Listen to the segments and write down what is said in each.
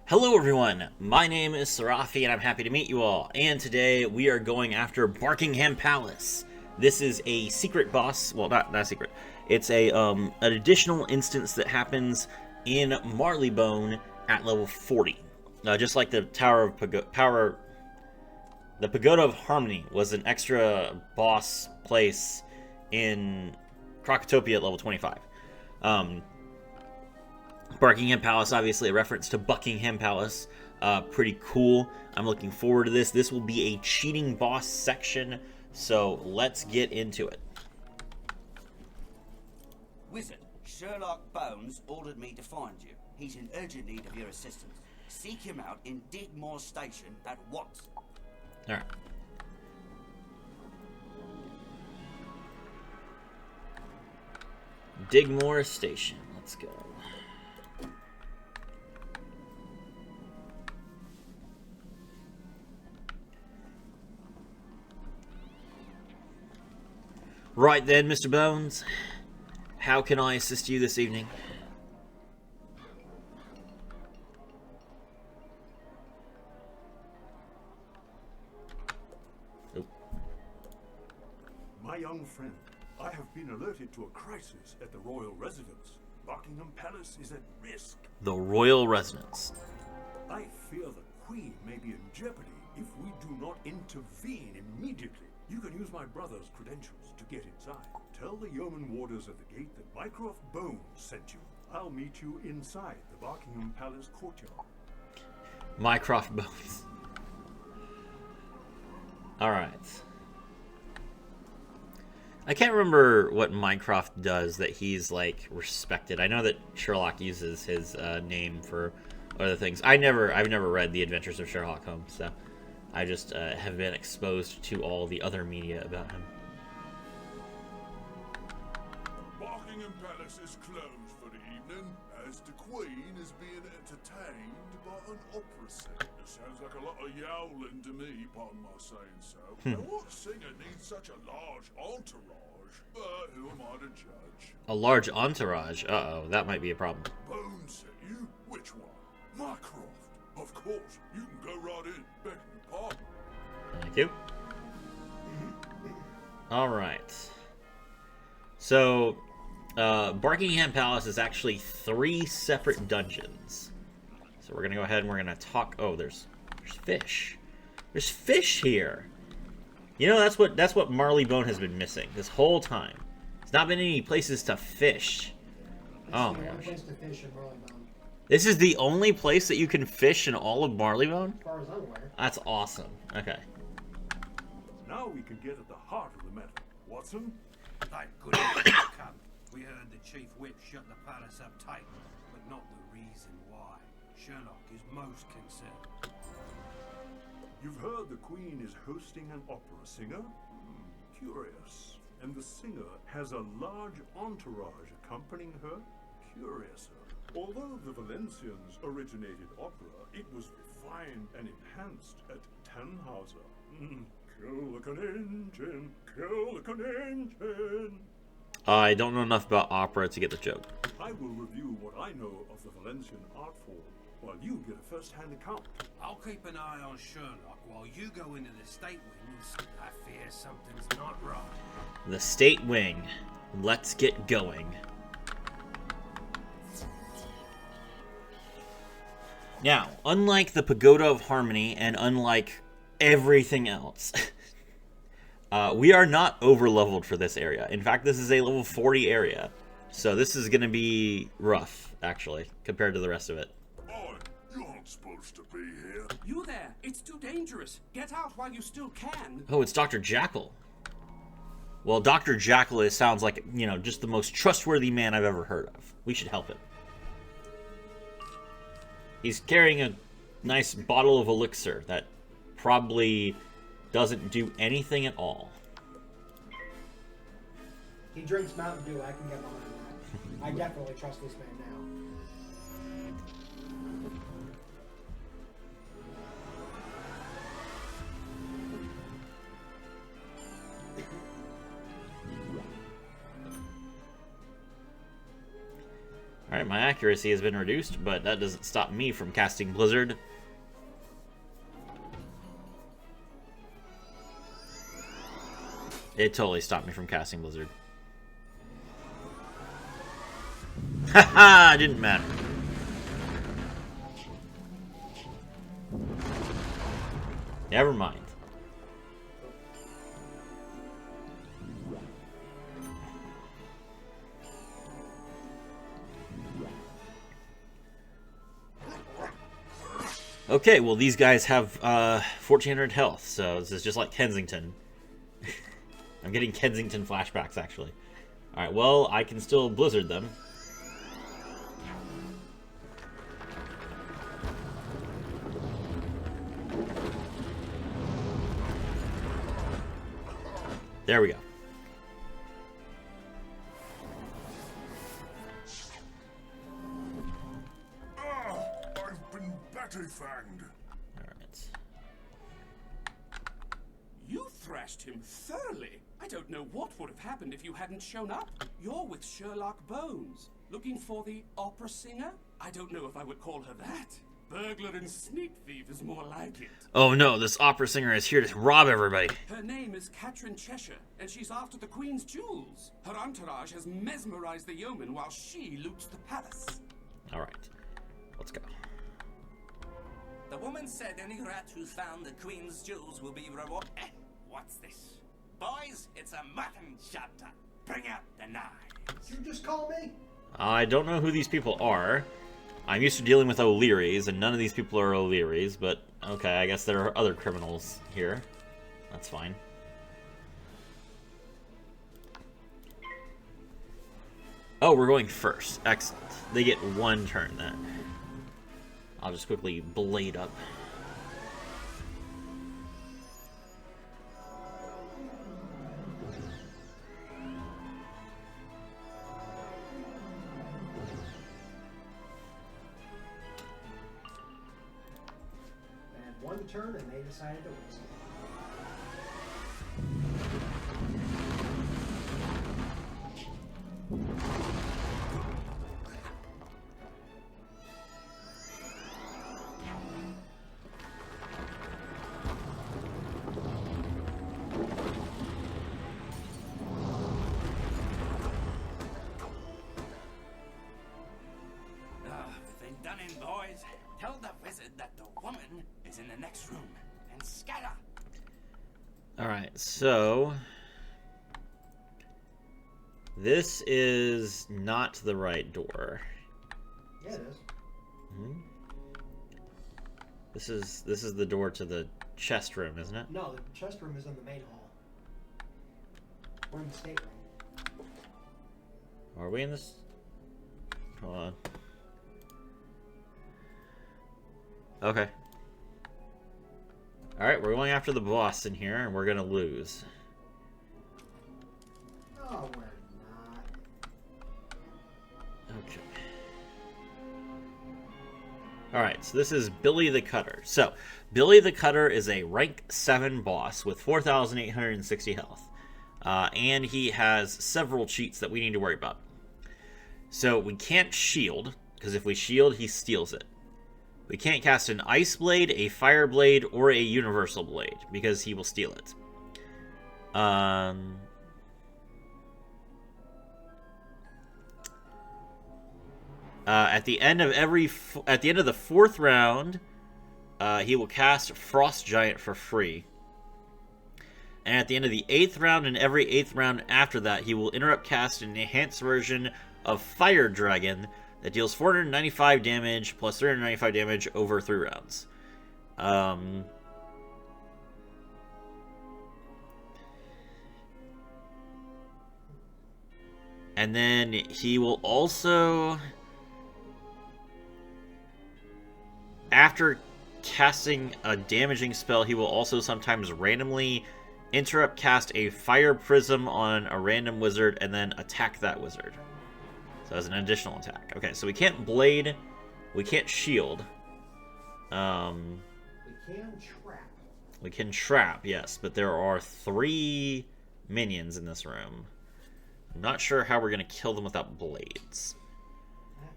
Hello everyone, my name is Sarafi and I'm happy to meet you all, and today we are going after Barkingham Palace. This is a secret boss, well not secret, it's an additional instance that happens in Marleybone at level 40. Just like the the Pagoda of Harmony was an extra boss place in Crocotopia at level 25. Barkingham Palace, obviously a reference to Buckingham Palace. Pretty cool. I'm looking forward to this. This will be a cheating boss section, so let's get into it. Wizard, Sherlock Bones ordered me to find you. He's in urgent need of your assistance. Seek him out in Digmore Station at once. Alright. Digmore Station. Let's go. Right then, Mr. Bones. How can I assist you this evening? My young friend, I have been alerted to a crisis at the royal residence. Buckingham Palace is at risk. The royal residence. I fear the Queen may be in jeopardy if we do not intervene immediately. You can use my brother's credentials to get inside. Tell the yeoman warders at the gate that Mycroft Bones sent you. I'll meet you inside the Barkingham Palace courtyard. Mycroft Bones. Alright. I can't remember what Mycroft does that he's, like, respected. I know that Sherlock uses his name for other things. I've never read The Adventures of Sherlock Holmes, so I just have been exposed to all the other media about him. Barkingham Palace is closed for the evening, as the Queen is being entertained by an opera singer. Sounds like a lot of yowling to me, pardon my saying so. Now, what singer needs such a large entourage? But who am I to judge? A large entourage? Uh-oh, that might be a problem. Bones, say you? Which one? Mycroft. Of course, you can go right in. Begging your pardon. Thank you. Alright. So, Barkingham Palace is actually 3 separate dungeons. So we're gonna go ahead and we're gonna talk. Oh, there's fish. There's fish here. You know, that's what Marleybone has been missing this whole time. There's not been any places to fish. Oh my gosh. Place to fish in Barkingham. This is the only place that you can fish in all of Marleybone? As far as I'm aware. That's awesome. Okay. Now we can get at the heart of the matter. Watson? Thank goodness you come. We heard the chief whip shut the palace up tight, but not the reason why. Sherlock is most concerned. You've heard the Queen is hosting an opera singer? Curious. And the singer has a large entourage accompanying her? Curiouser. Although the Valencians originated opera, it was refined and enhanced at Tannhauser. Kill the Canadian, kill the Canadian. I don't know enough about opera to get the joke. I will review what I know of the Valencian art form, while you get a first-hand account. I'll keep an eye on Sherlock while you go into the state wings. I fear something's not right. The State Wing. Let's get going. Now, unlike the Pagoda of Harmony and unlike everything else, we are not over-leveled for this area. In fact, this is a level 40 area. So this is going to be rough, actually, compared to the rest of it. Oi, you aren't supposed to be here. You there! It's too dangerous! Get out while you still can! Oh, it's Dr. Jackal. Well, Dr. Jackal sounds like, you know, just the most trustworthy man I've ever heard of. We should help him. He's carrying a nice bottle of elixir that probably doesn't do anything at all. He drinks Mountain Dew. I can get behind that. I definitely trust this man now. Alright, my accuracy has been reduced, but that doesn't stop me from casting Blizzard. It totally stopped me from casting Blizzard. Haha, it didn't matter. Never mind. Okay, well these guys have 1400 health, so this is just like Kensington. I'm getting Kensington flashbacks, actually. Alright, well, I can still Blizzard them. There we go. Ah, I've been batty-fanged. Alright. You thrashed him thoroughly. I don't know what would have happened if you hadn't shown up. You're with Sherlock Bones, looking for the opera singer? I don't know if I would call her that. Burglar and sneak thief is more like it. Oh no, this opera singer is here to rob everybody. Her name is Catherine Cheshire, and she's after the Queen's jewels. Her entourage has mesmerized the yeoman while she loots the palace. Alright, let's go. The woman said any rat who's found the Queen's jewels will be rewarded. What's this? Boys, it's a mutton chapter. Bring out the knives. Did you just call me? I don't know who these people are. I'm used to dealing with O'Learys, and none of these people are O'Learys, but okay, I guess there are other criminals here. That's fine. Oh, we're going first. Excellent. They get one turn then. I'll just quickly blade up. One turn and they decided to waste it. We've been done in, boys. Tell the wizard that the woman is in the next room and scatter. Alright, so this is not the right door. Yeah, it is. Hmm? This is the door to the chest room, isn't it? No, the chest room is in the main hall. We're in the stateroom. Are we in this? Hold on. Okay. Alright, we're going after the boss in here, and we're gonna lose. Oh, we're not. Okay. Alright, so this is Billy the Cutter. So, Billy the Cutter is a rank 7 boss with 4,860 health. And he has several cheats that we need to worry about. So, we can't shield, because if we shield, he steals it. We can't cast an Ice Blade, a Fire Blade, or a Universal Blade, because he will steal it. At the end of the 4th round, he will cast Frost Giant for free. And at the end of the 8th round and every 8th round after that, he will interrupt cast an enhanced version of Fire Dragon that deals 495 damage plus 395 damage over 3 rounds. And then he will also, after casting a damaging spell, he will also sometimes randomly interrupt cast a Fire Prism on a random wizard and then attack that wizard. So as an additional attack. Okay, so we can't blade, we can't shield. We can trap. We can trap, yes, but there are 3 minions in this room. I'm not sure how we're going to kill them without blades. That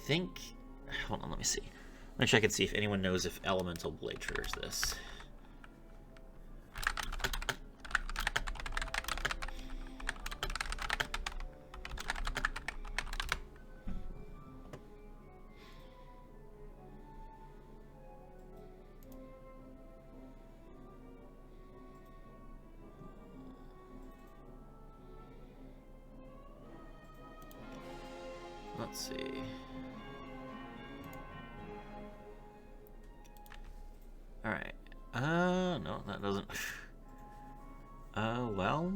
think... Hold on, let me see. Let me check and see if anyone knows if Elemental Blade triggers this. Let's see. Alright. No, that doesn't... well...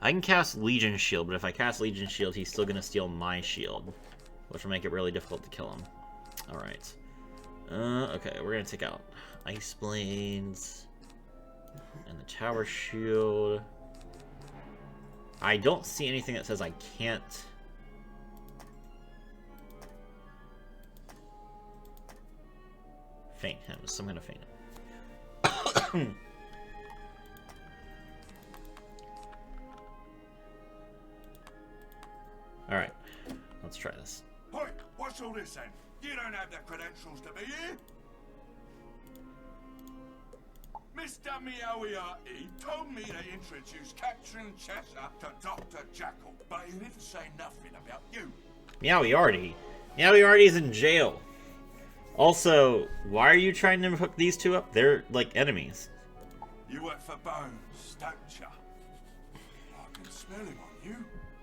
I can cast Legion Shield, but if I cast Legion Shield, he's still gonna steal my shield, which will make it really difficult to kill him. Alright. Okay, we're gonna take out Ice Blades and the Tower Shield. I don't see anything that says I can't... feint him, so I'm gonna feint him. Alright, let's try this. Hey, what's all this then? You don't have the credentials to be here. Mr. Meowiarty told me to introduce Captain Cheshire to Dr. Jackal, but he didn't say nothing about you. Meowiarty? Meowiarty's in jail. Also, why are you trying to hook these two up? They're like enemies. You work for Bones, don't you? I can smell him on you.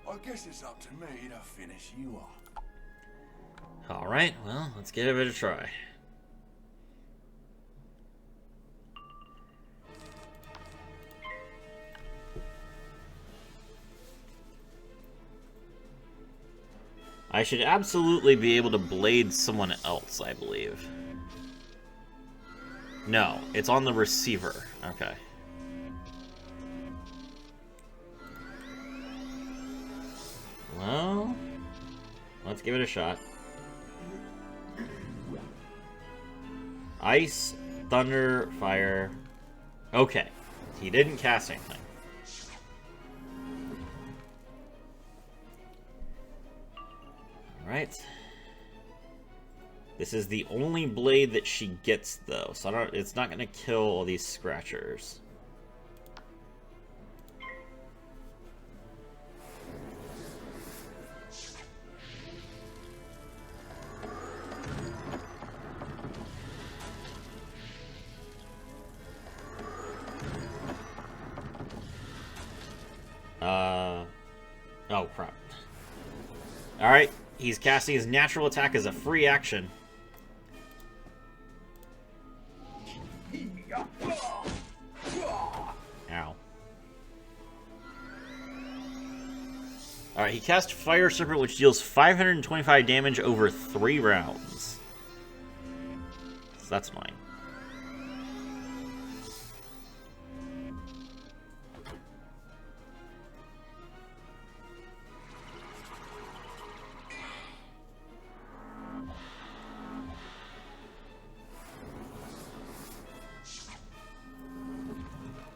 I guess it's up to me to finish you off. Alright, well, let's give it a try. I should absolutely be able to blade someone else, I believe. No, it's on the receiver. Okay. Well, let's give it a shot. Ice, thunder, fire. Okay. He didn't cast anything. Alright. This is the only blade that she gets, though, so it's not going to kill all these scratchers. Oh, crap. Alright, he's casting his natural attack as a free action. Ow. Alright, he cast Fire Serpent, which deals 525 damage over 3 rounds. So that's mine.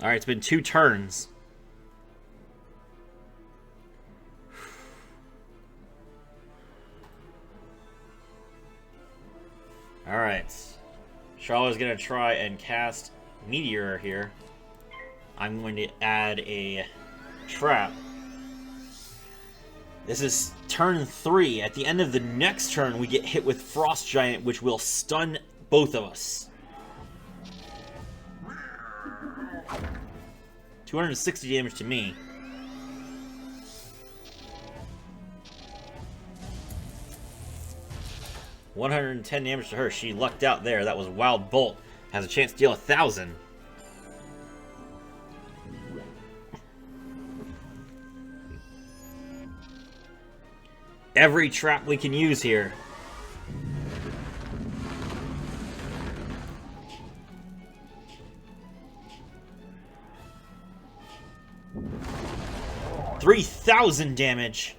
Alright, it's been 2 turns. Alright. Charlotte's gonna try and cast Meteor here. I'm going to add a trap. This is turn 3. At the end of the next turn, we get hit with Frost Giant, which will stun both of us. 260 damage to me. $110 damage to her. She lucked out there. That was Wild Bolt. Has a chance to deal 1,000. Every trap we can use here. $3,000 damage.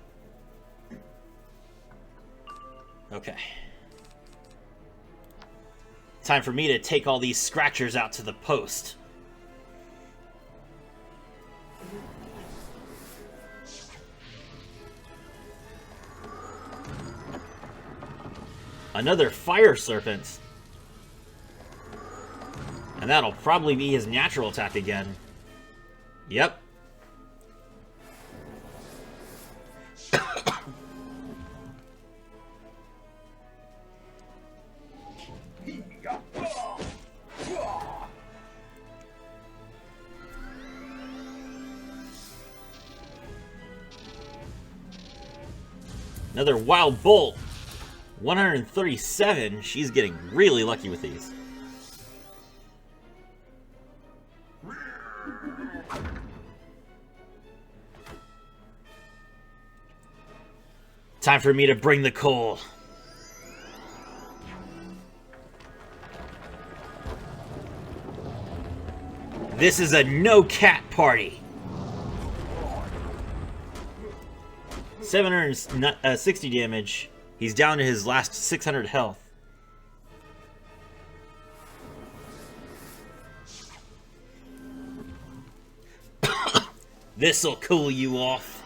Okay. Time for me to take all these scratchers out to the post. Another fire serpent. And that'll probably be his natural attack again. Yep. Another wild bolt. 137. She's getting really lucky with these. Time for me to bring the coal. This is a no-cat party. 760 damage. He's down to his last 600 health. This'll cool you off.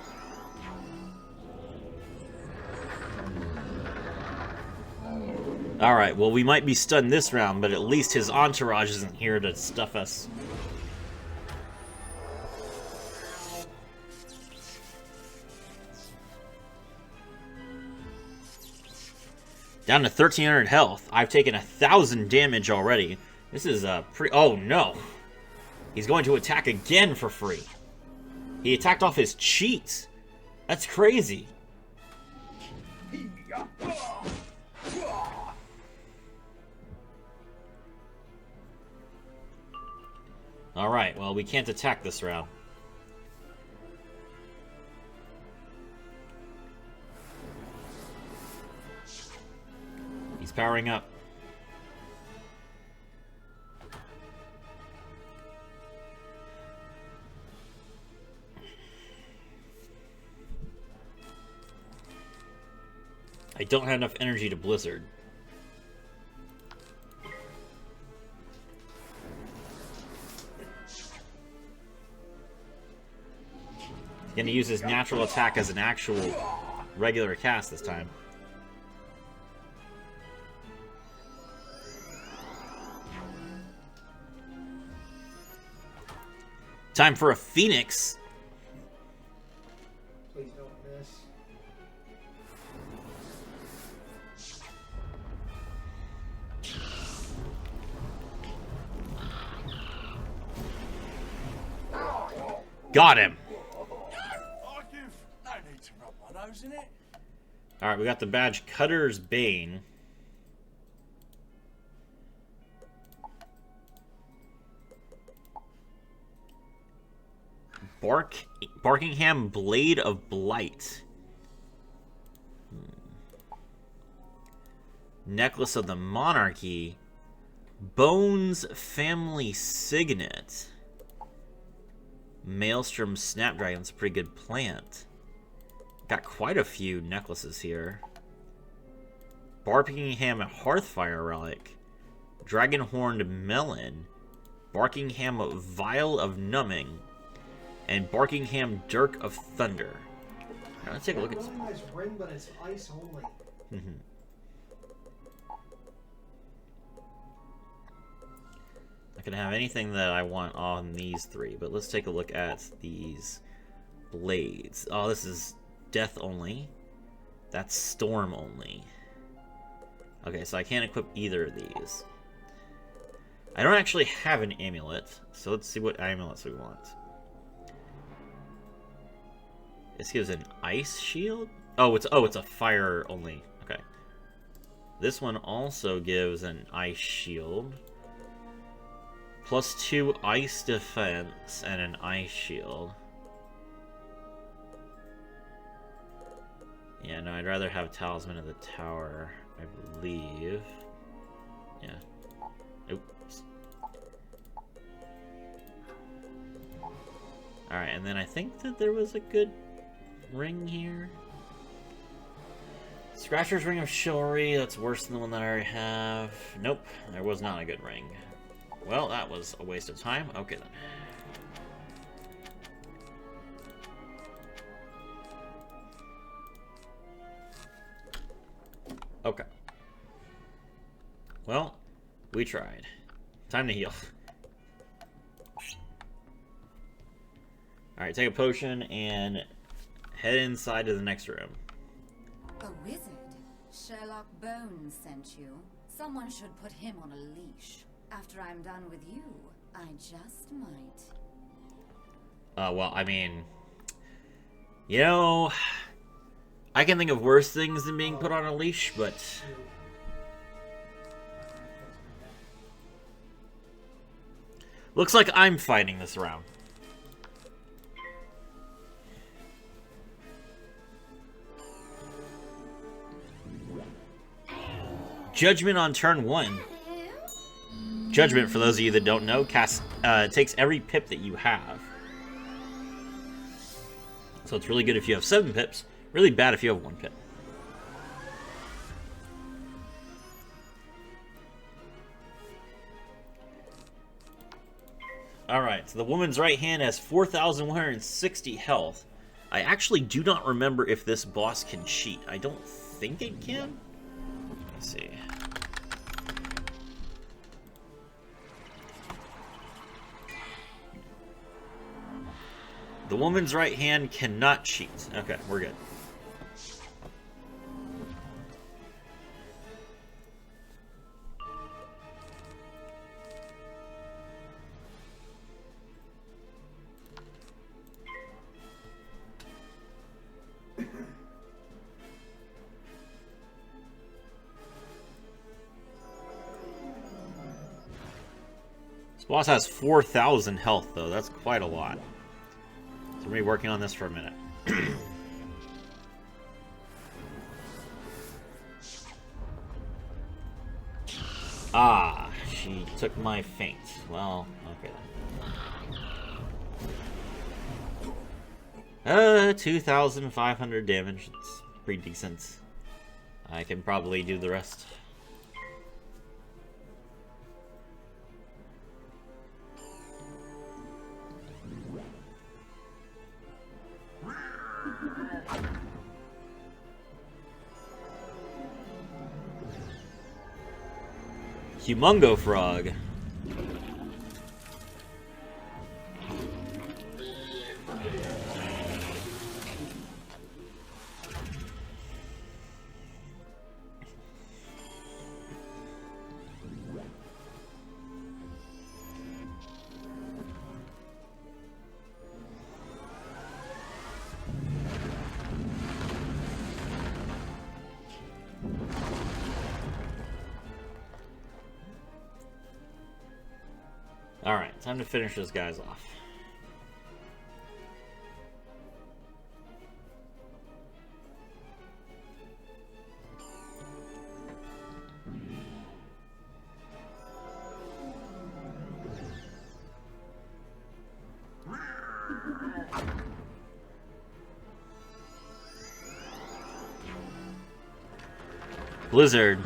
Alright, well, we might be stunned this round, but at least his entourage isn't here to stuff us. Down to 1,300 health. I've taken 1,000 damage already. This is a oh no! He's going to attack again for free. He attacked off his cheats. That's crazy. Alright, well, we can't attack this round. He's powering up. I don't have enough energy to Blizzard. He's gonna use his natural attack as an actual regular cast this time. Time for a Phoenix. Please don't miss. Got him. No need to rub my nose in it. Alright, we got the badge Cutter's Bane. Barkingham Blade of Blight. Necklace of the Monarchy. Bones Family Signet. Maelstrom Snapdragon's a pretty good plant. Got quite a few necklaces here. Barkingham Hearthfire Relic. Dragonhorned Melon. Barkingham Vial of Numbing. And Barkingham Dirk of Thunder. Now, let's take a look at Really nice ring, but it's ice only. I can have anything that I want on these three, but let's take a look at these blades. Oh, this is death only. That's storm only. Okay, so I can't equip either of these. I don't actually have an amulet, so let's see what amulets we want. This gives an ice shield? Oh, it's a fire only. Okay. This one also gives an ice shield. +2 ice defense and an ice shield. Yeah, no, I'd rather have Talisman of the Tower, I believe. Yeah. Oops. Alright, and then I think that there was a good ring here. Scratcher's Ring of Chivalry, that's worse than the one that I already have. Nope, there was not a good ring. Well, that was a waste of time. Okay, then. Okay. Well, we tried. Time to heal. Alright, take a potion and head inside to the next room. A wizard? Sherlock Bones sent you. Someone should put him on a leash. After I'm done with you, I just might. Well, I mean... You know... I can think of worse things than being put on a leash, but... Looks like I'm fighting this round. Judgment on turn 1. Judgment, for those of you that don't know, takes every pip that you have. So it's really good if you have 7 pips. Really bad if you have 1 pip. Alright, so the woman's right hand has 4,160 health. I actually do not remember if this boss can cheat. I don't think it can. Let's see. The woman's right hand cannot cheat. Okay, we're good. This boss has 4,000 health, though. That's quite a lot. So we're going to be working on this for a minute. Ah, she took my feint. Well, okay then. 2,500 damage. It's pretty decent. I can probably do the rest. Humongo Frog. Alright, time to finish those guys off. Blizzard.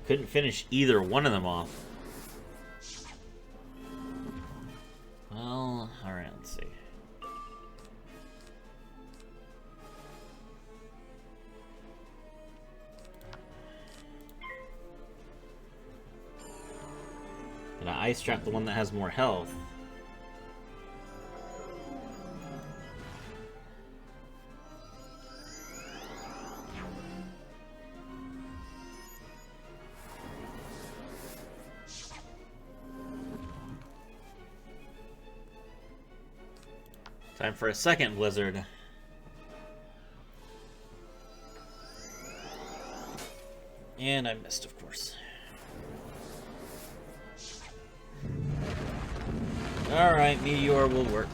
Couldn't finish either one of them off. Well, alright, let's see. Gonna ice trap the one that has more health. Time for a second blizzard. And I missed, of course. Alright, Meteor will work.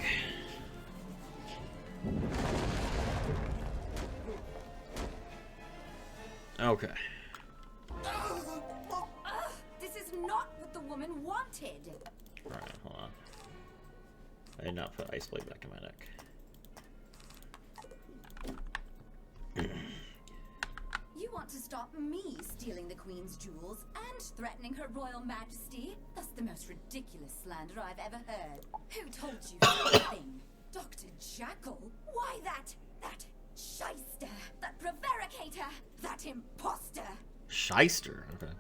Okay. This is not what the woman wanted. Alright, hold on. I did not put Ice Blade back in my deck. You want to stop me stealing the Queen's jewels and threatening her royal majesty? That's the most ridiculous slander I've ever heard. Who told you such a thing? Dr. Jackal? Why that shyster, that prevaricator, that imposter? Shyster? Okay.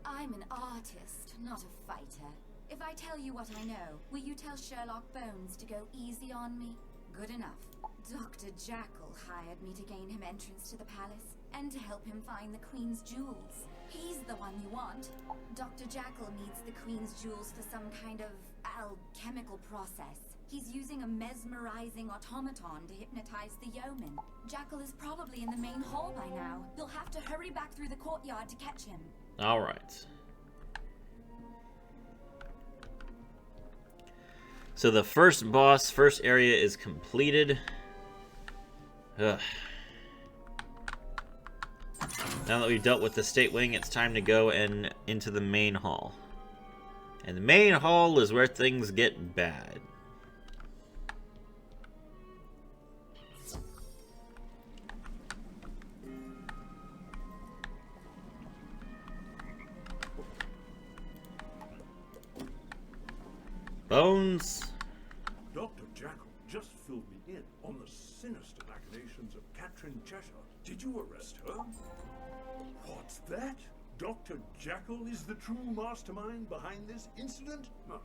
I'm an artist, not a fighter. If I tell you what I know, will you tell Sherlock Bones to go easy on me? Good enough. Dr. Jackal hired me to gain him entrance to the palace and to help him find the Queen's jewels. He's the one you want. Dr. Jackal needs the Queen's jewels for some kind of alchemical process. He's using a mesmerizing automaton to hypnotize the yeoman. Jackal is probably in the main hall by now. You'll have to hurry back through the courtyard to catch him. All right. So the first area is completed. Ugh. Now that we've dealt with the State Wing, it's time to go and into the main hall. And the main hall is where things get bad. Bones. Dr. Jackal just filled me in on the sinister machinations of Catherine Cheshire. Did you arrest her? What's that? Dr. Jackal is the true mastermind behind this incident? No,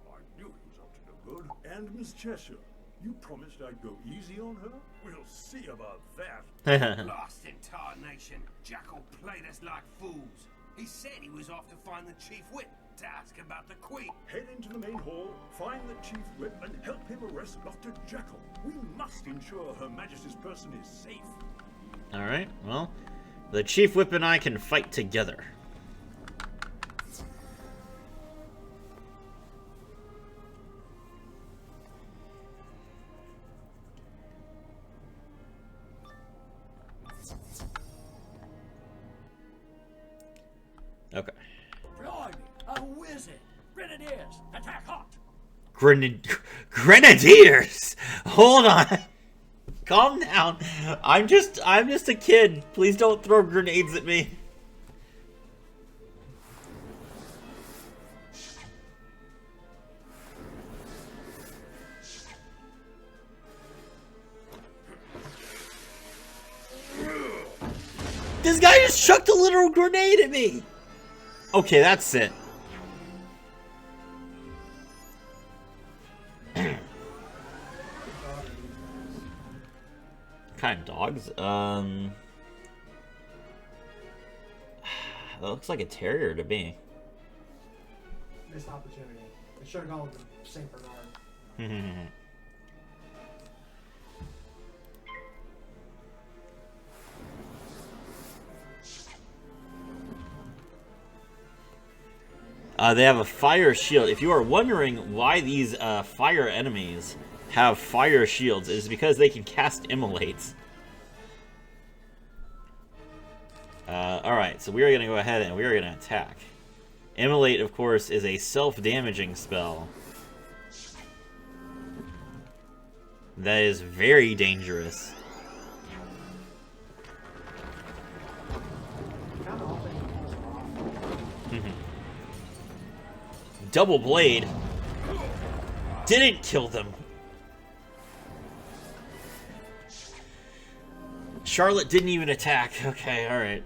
I knew he was up to no good. And Miss Cheshire, you promised I'd go easy on her? We'll see about that. Lost incarnation. Jackal played us like fools. He said he was off to find the Chief Whip to ask about the Queen. Head into the main hall, find the Chief Whip, and help him arrest Dr. Jackal. We must ensure Her Majesty's person is safe. Alright, well, the Chief Whip and I can fight together. Okay. Blimey, a wizard! Grenadiers, attack hot! Grenadiers! Hold on. Calm down. I'm just a kid. Please don't throw grenades at me. This guy just chucked a literal grenade at me. Okay, that's it. Kind of dogs. That looks like a terrier to me. Missed opportunity. They should have gone with the Saint Bernard. They have a fire shield. If you are wondering why these fire enemies have fire shields, it is because they can cast immolates. Alright, so we are going to go ahead and we are going to attack. Immolate, of course, is a self-damaging spell. That is very dangerous. Double blade didn't kill them. Charlotte didn't even attack. Okay, alright.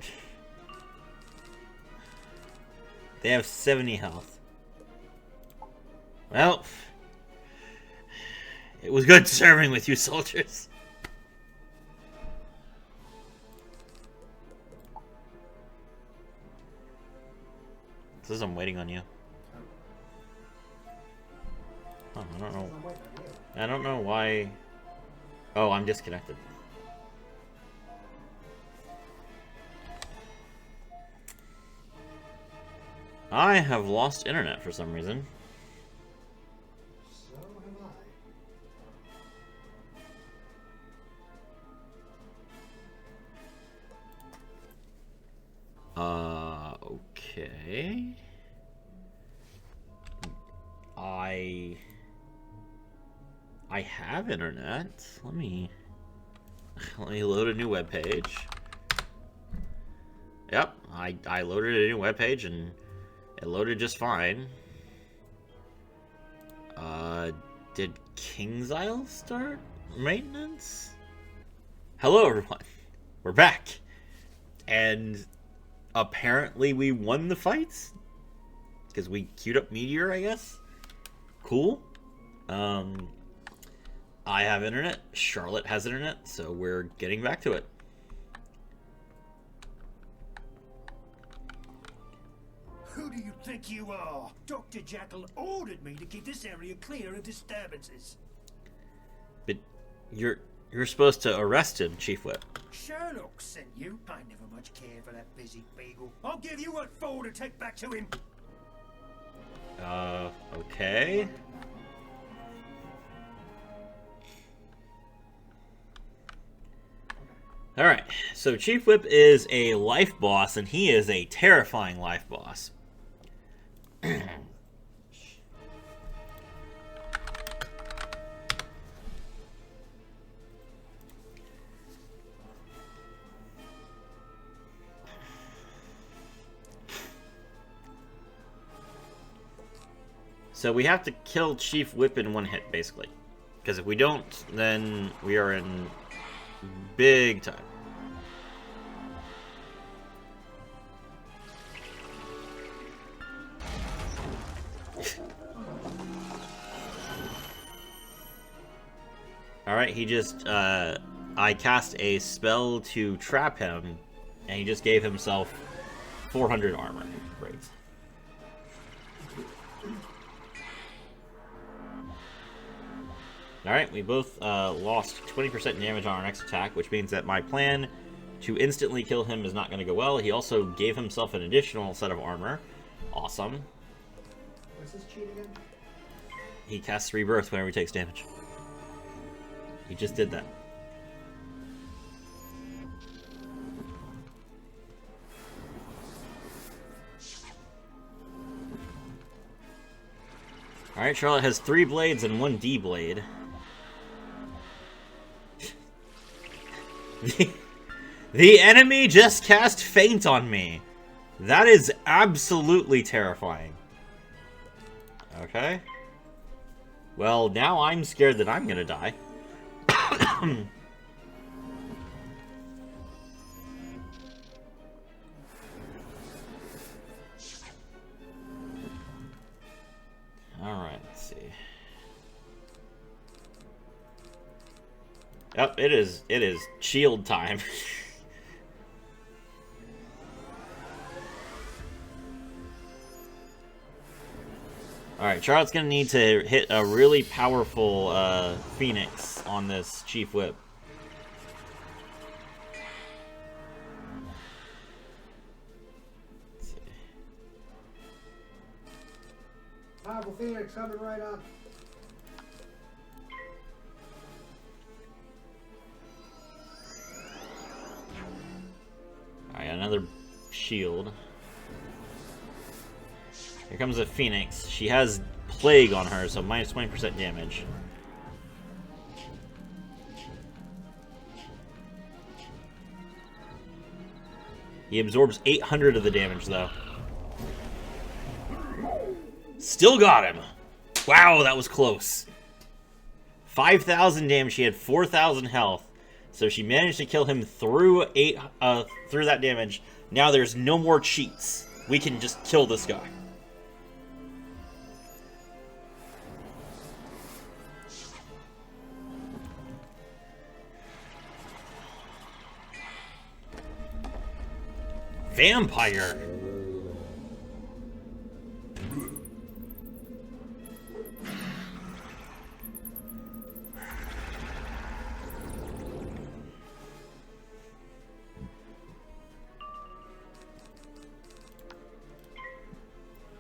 They have 70 health. Well, it was good serving with you, soldiers. Says I'm waiting on you. Oh, I don't know. I don't know why. Oh, I'm disconnected. I have lost internet for some reason. So have I. Okay. I have internet. Let me load a new web page. Yep, I loaded a new webpage and it loaded just fine. Did King's Isle start maintenance? Hello everyone, we're back. And apparently we won the fights? Because we queued up Meteor, I guess? Cool. I have internet, Charlotte has internet, so we're getting back to it. Who do you think you are? Dr. Jackal ordered me to keep this area clear of disturbances. But you're supposed to arrest him, Chief Whip. Sherlock sent you. I never much cared for that busy beagle. I'll give you what for to take back to him. Okay. Alright, so Chief Whip is a life boss, and he is a terrifying life boss. So we have to kill Chief Whip in one hit, basically. Because if we don't, then we are in big time. Alright, he just, I cast a spell to trap him, and he just gave himself 400 armor. Great. Alright, we both lost 20% damage on our next attack, which means that my plan to instantly kill him is not going to go well. He also gave himself an additional set of armor. Awesome. What's this cheat again? He casts Rebirth whenever he takes damage. He just did that. Alright, Charlotte has 3 blades and 1 D blade. The enemy just cast Feint on me. That is absolutely terrifying. Okay. Well, now I'm scared that I'm gonna die. Alright, let's see. Yep, it is shield time. Alright, Charlotte's gonna need to hit a really powerful Phoenix on this Chief Whip. Let's see. Powerful Phoenix coming right up. Alright, another shield. Here comes a Phoenix. She has Plague on her, so minus 20% damage. He absorbs 800 of the damage, though. Still got him! Wow, that was close. 5,000 damage, she had 4,000 health. So she managed to kill him through through that damage. Now there's no more cheats. We can just kill this guy. Vampire.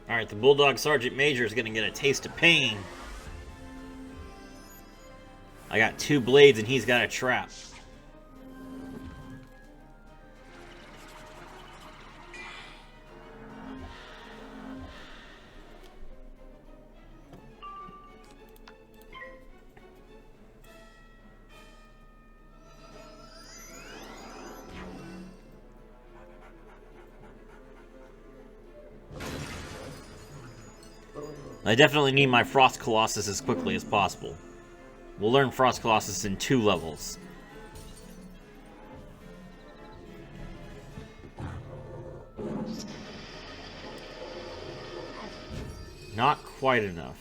Alright, the Bulldog Sergeant Major is gonna get a taste of pain. I got 2 blades and he's got a trap. I definitely need my Frost Colossus as quickly as possible. We'll learn Frost Colossus in 2 levels. Not quite enough.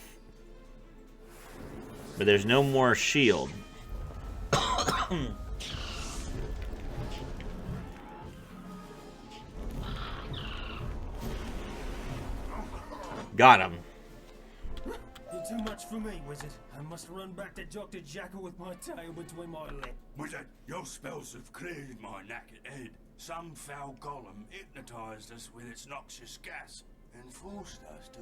But there's no more shield. Got him. You're too much for me, Wizard. I must run back to Dr. Jackal with my tail between my legs. Wizard, your spells have cleared my knackered head. Some foul golem hypnotized us with its noxious gas and forced us to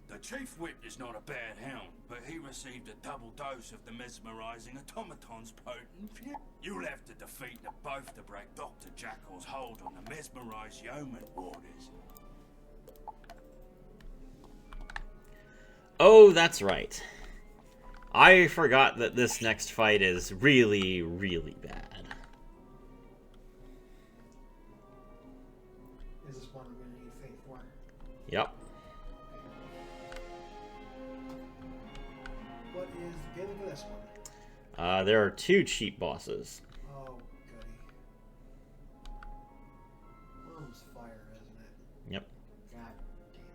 The Chief Whip is not a bad hound, but he received a double dose of the mesmerizing automaton's potent fury. You'll have to defeat them both to break Dr. Jackal's hold on the mesmerized yeoman warders. Oh, that's right. I forgot that this next fight is really, really bad. Is this one I'm going to need faith for? Yep. What is the gimmick of this one? There are 2 cheap bosses. Oh, goody. One's fire, isn't it? Yep. God damn it.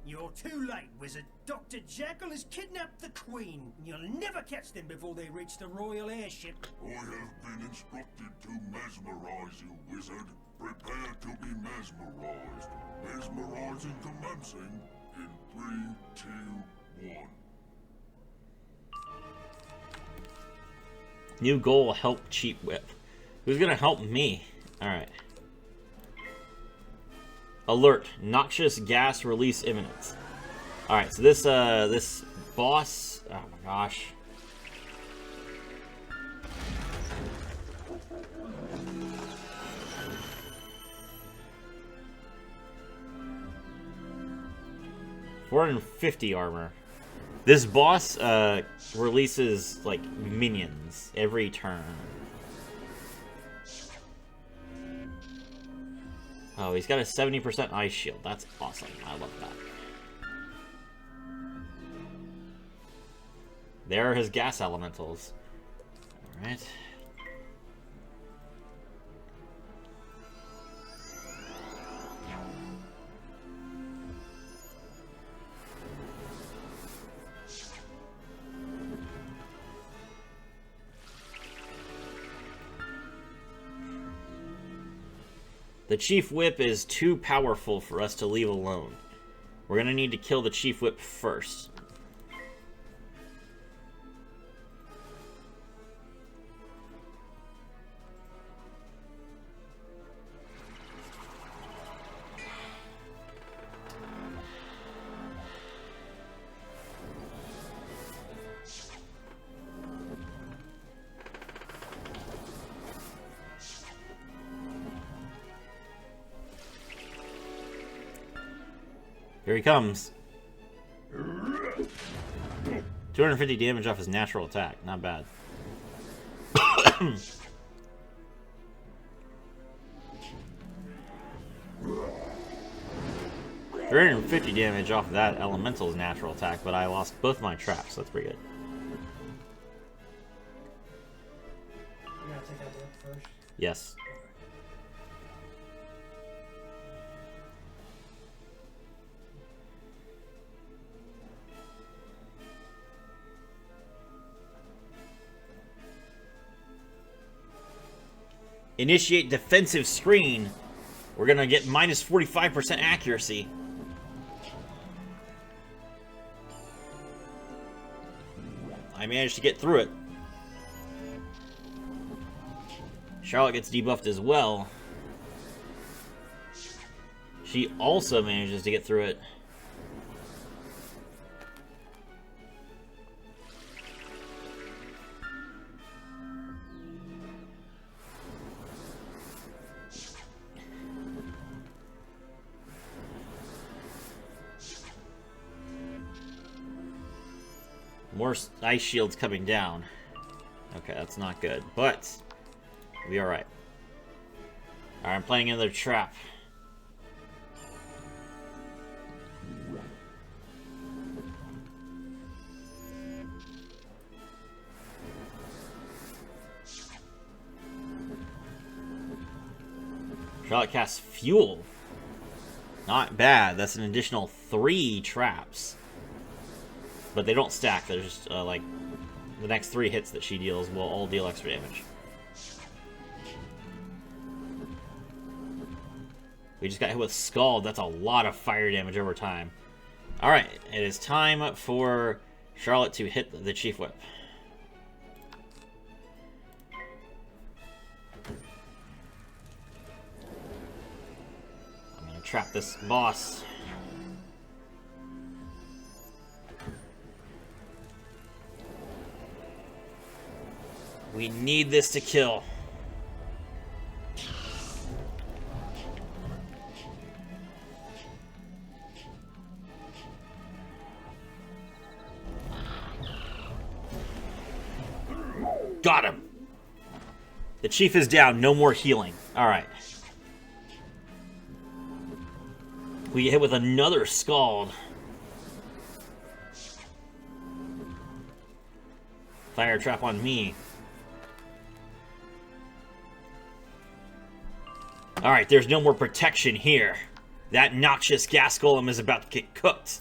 You're too late, Wizard. Dr. Jackal has kidnapped the Queen. You'll never catch them before they reach the royal airship. I have been instructed to mesmerize you, Wizard. Prepare to be mesmerized. Mesmerizing commencing in 3, 2, 1. New goal, help Cheap Whip. Who's gonna help me? Alright. Alert. Noxious gas release imminent. Alright, so this boss... Oh my gosh. $450 armor. This boss releases like minions every turn. Oh, he's got a 70% ice shield. That's awesome. I love that. There are his gas elementals. Alright. The Chief Whip is too powerful for us to leave alone. We're gonna need to kill the Chief Whip first. Here he comes. 250 damage off his natural attack. Not bad. 350 damage off of that elemental's natural attack, but I lost both my traps, so that's pretty good. You gotta take out the whip first. Yes. Initiate defensive screen. We're gonna get minus 45% accuracy. I managed to get through it. Charlotte gets debuffed as well. She also manages to get through it. More ice shields coming down. Okay, that's not good, but we'll be alright. Alright, I'm playing another trap. Charlotte casts Fuel. Not bad. That's an additional 3 traps. But they don't stack. They're just, like, the next 3 hits that she deals will all deal extra damage. We just got hit with Scald. That's a lot of fire damage over time. Alright, it is time for Charlotte to hit the Chief Whip. I'm gonna trap this boss. We need this to kill. Got him. The chief is down. No more healing. All right. We get hit with another Scald. Fire trap on me. Alright, there's no more protection here. That noxious gas golem is about to get cooked.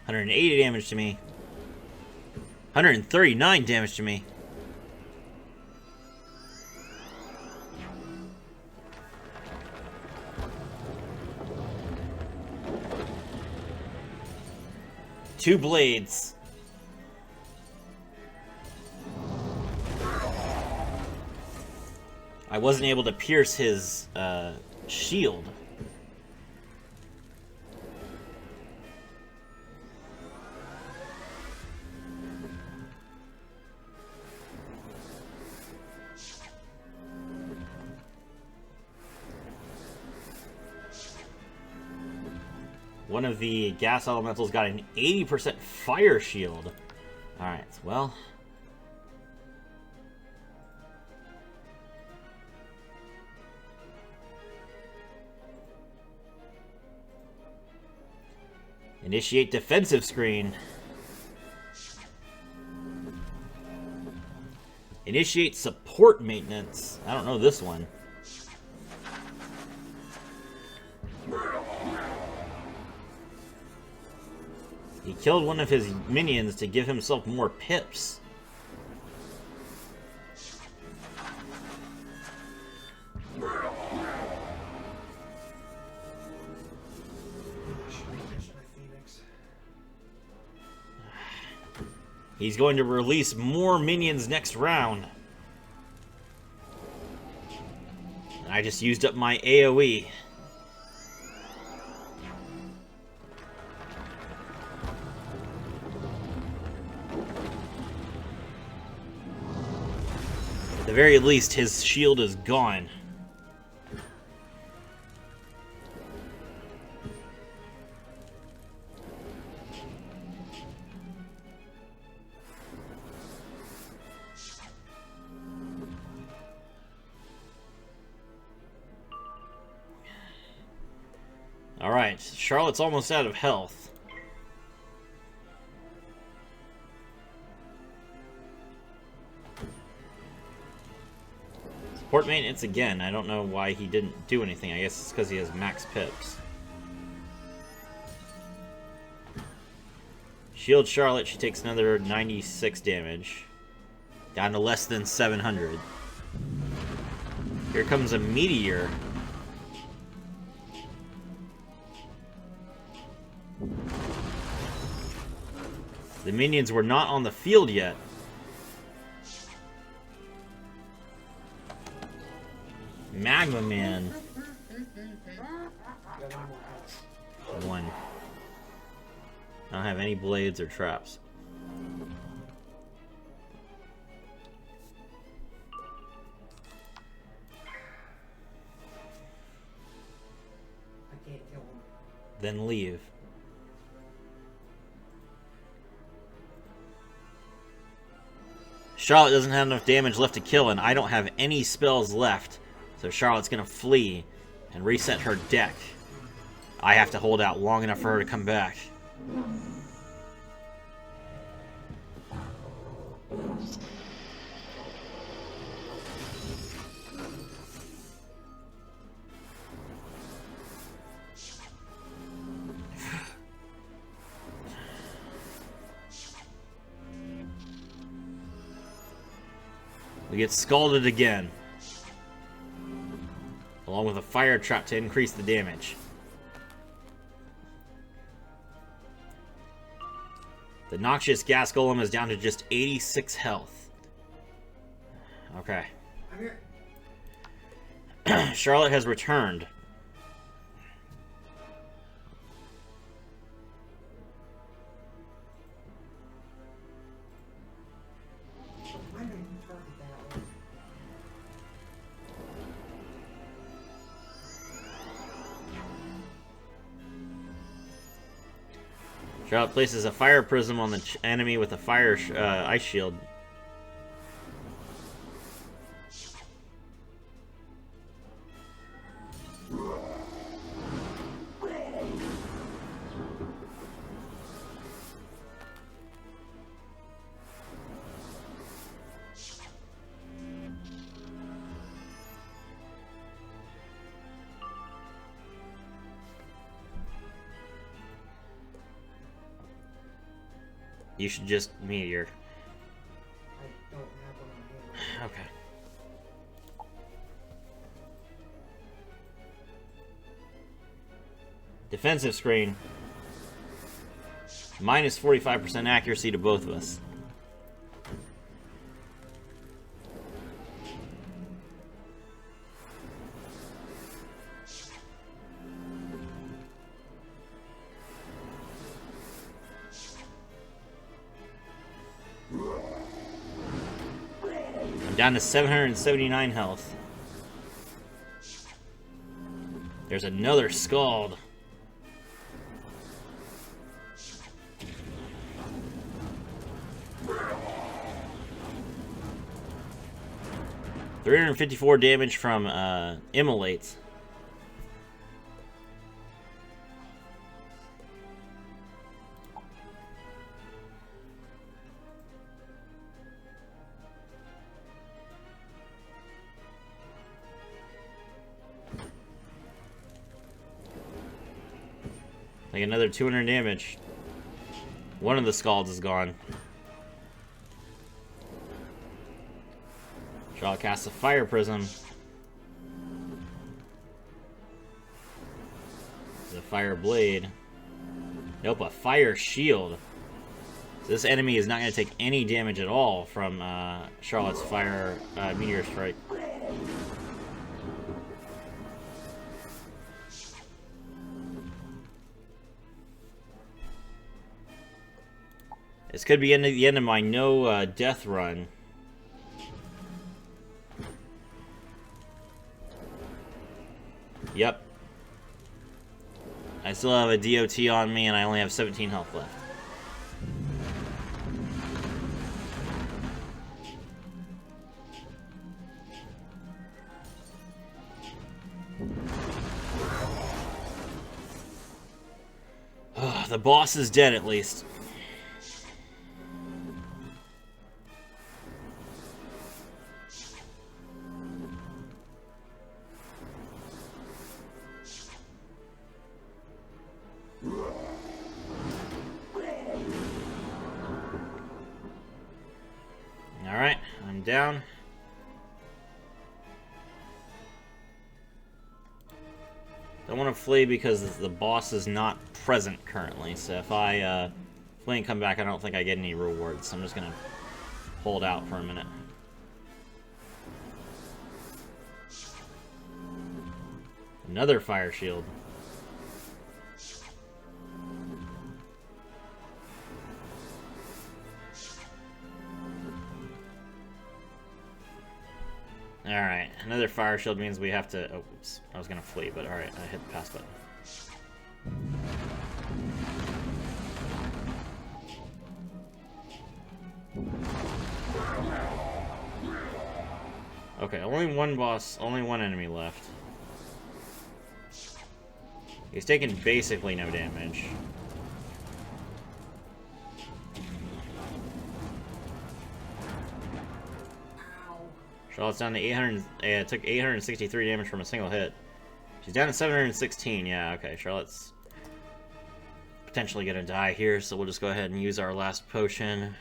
$180 damage to me. 139 damage to me. Two blades. I wasn't able to pierce his shield. One of the gas elementals got an 80% fire shield. Alright, well. Initiate defensive screen. Initiate support maintenance. I don't know this one. He killed one of his minions to give himself more pips. He's going to release more minions next round. And I just used up my AoE. At the very least, his shield is gone. Alright, Charlotte's almost out of health. Support maintenance again. I don't know why he didn't do anything. I guess it's because he has max pips. Shield Charlotte, she takes another 96 damage. Down to less than 700. Here comes a meteor. The minions were not on the field yet. Magma Man. One. I don't have any blades or traps. I can't kill him. Then leave. Charlotte doesn't have enough damage left to kill, and I don't have any spells left. So Charlotte's gonna flee and reset her deck. I have to hold out long enough for her to come back. We get scalded again, along with a fire trap to increase the damage. The noxious gas golem is down to just 86 health. Okay. I'm here. Charlotte has returned. I know you target that one. Charlotte places a fire prism on the enemy with a fire ice shield. You should just meteor. I don't have one on hand. Okay. Defensive screen. Minus 45% accuracy to both of us. I'm down to 779 health. There's another Scald. $354 damage from Immolate. Like another 200 damage. One of the Scalds is gone. Shaw casts a Fire Prism. The Fire Blade. Nope, a Fire Shield. So this enemy is not going to take any damage at all from Charlotte's Fire Meteor Strike. This could be the end of my no death run. Yep. I still have a DOT on me and I only have 17 health left. The boss is dead at least. Alright, I'm down. Don't want to flee because the boss is not present currently, so if I flee and come back, I don't think I get any rewards, so I'm just going to hold out for a minute. Another fire shield. Alright, another fire shield means we have to... Oh, oops. I was going to flee, but alright, I hit the pass button. Okay, only one boss, only one enemy left. He's taking basically no damage. Charlotte's down to 800. It took 863 damage from a single hit. She's down to 716. Yeah, okay. Charlotte's potentially gonna die here, so we'll just go ahead and use our last potion.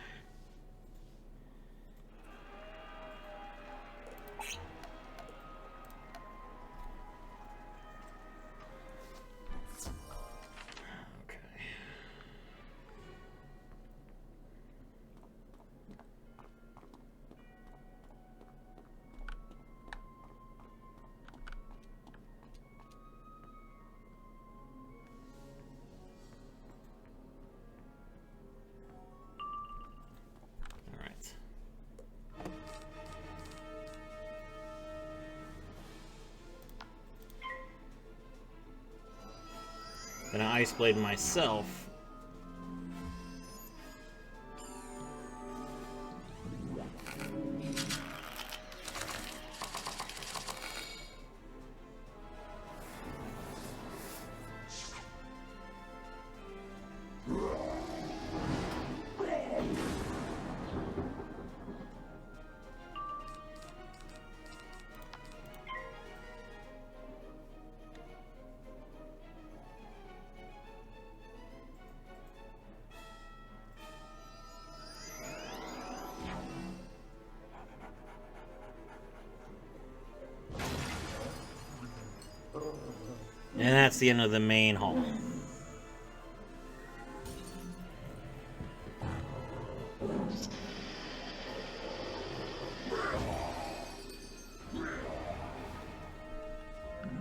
Gonna Ice Blade myself. And that's the end of the main hall.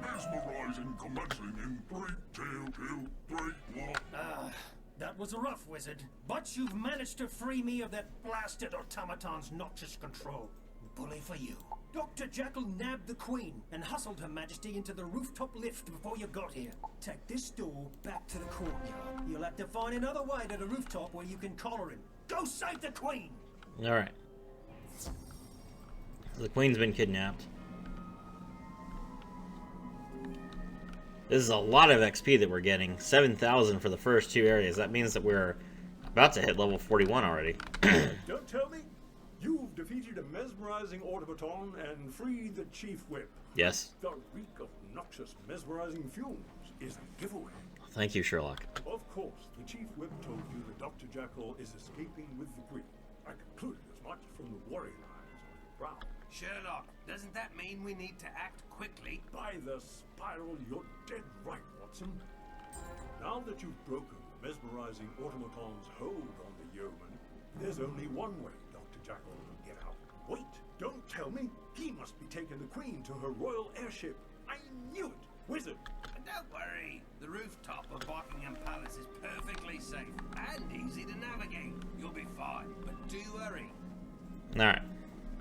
Mesmerizing, commencing in 3, 2, 2, 3, 1. That was rough, Wizard. But you've managed to free me of that blasted automaton's noxious control. Bully for you. Dr. Jackal nabbed the Queen and hustled Her Majesty into the rooftop lift before you got here. Take this door back to the courtyard. You'll have to find another way to the rooftop where you can collar him. Go save the Queen! Alright. The Queen's been kidnapped. This is a lot of XP that we're getting. 7,000 for the first 2 areas. That means that we're about to hit level 41 already. Don't tell me you've defeated a mesmerizing automaton and freed the Chief Whip. Yes. The reek of noxious mesmerizing fumes is a giveaway. Thank you, Sherlock. Of course, the Chief Whip told you that Dr. Jackal is escaping with the Queen. I concluded as much from the worry lines on your brow. Sherlock, doesn't that mean we need to act quickly? By the spiral, you're dead right, Watson. Now that you've broken the mesmerizing automaton's hold on the yeoman, there's only one way Dr. Jackal can get out. Wait, don't tell me. He must be taking the Queen to her royal airship. I knew it. Wizard. Don't worry. The rooftop of Barkingham Palace is perfectly safe and easy to navigate. You'll be fine, but do hurry. Alright.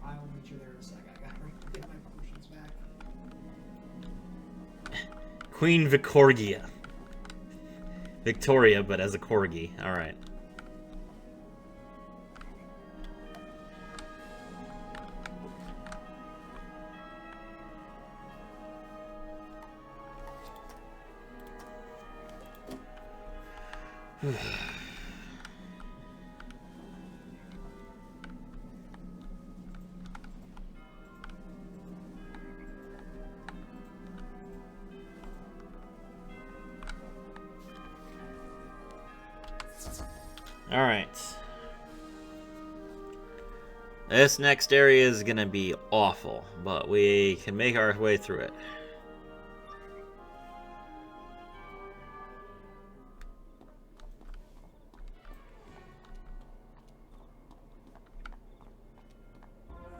I'll meet you there in a sec. I gotta get my potions back. Queen Vicorgia. Victoria, but as a corgi. Alright. Alright. This next area is gonna be awful, but we can make our way through it.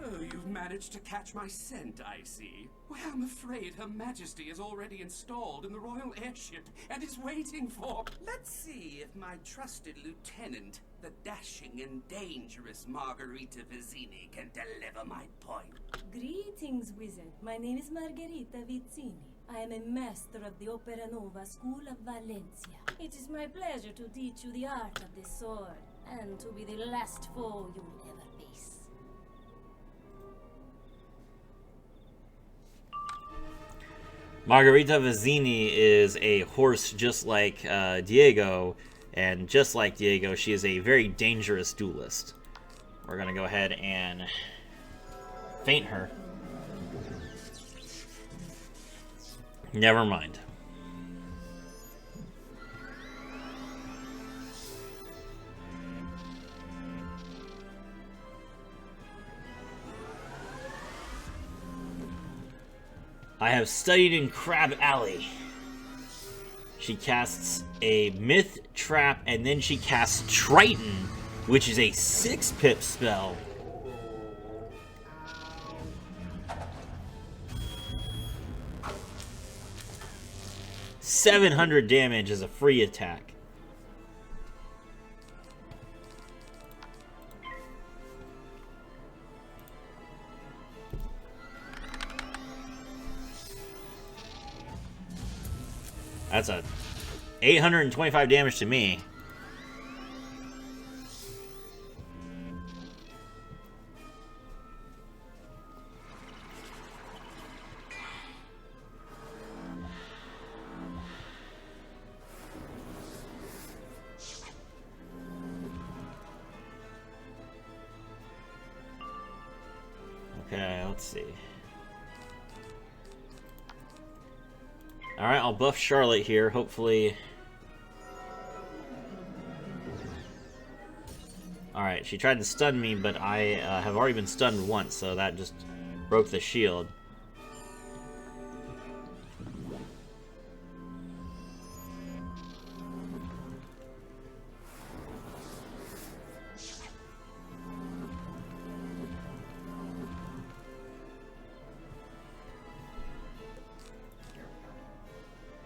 Oh, you've managed to catch my scent, I see. Well, I'm afraid Her Majesty is already installed in the royal airship and is waiting for... Let's see if my trusted lieutenant, the dashing and dangerous Margarita Vizzini, can deliver my point. Greetings, Wizard. My name is Margherita Vizzini. I am a master of the Opera Nova School of Valencia. It is my pleasure to teach you the art of the sword, and to be the last foe you will ever face. Margarita Vizzini is a horse just like Diego, and just like Diego, she is a very dangerous duelist. We're gonna go ahead and faint her. Never mind. I have studied in Crab Alley. She casts a Myth Trap, and then she casts Triton, which is a 6-pip spell. $700 damage as a free attack. That's a 825 damage to me. Okay, let's see. Alright, I'll buff Charlotte here, hopefully. Alright, she tried to stun me, but I have already been stunned once, so that just broke the shield.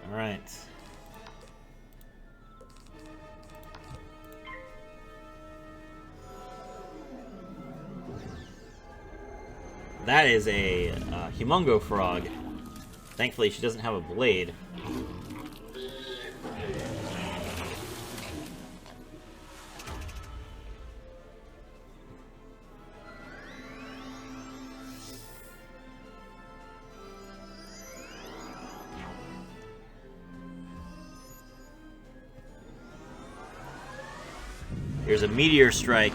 Alright. That is a Humongo Frog. Thankfully, she doesn't have a blade. Here's a Meteor Strike.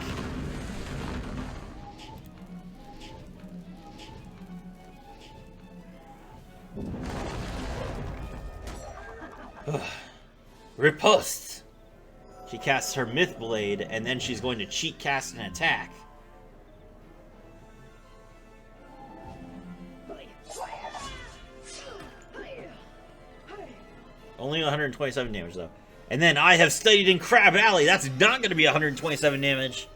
Riposte! She casts her Myth Blade, and then she's going to cheat cast an attack. Only 127 damage, though. And then I have studied in Crab Alley. That's not going to be 127 damage.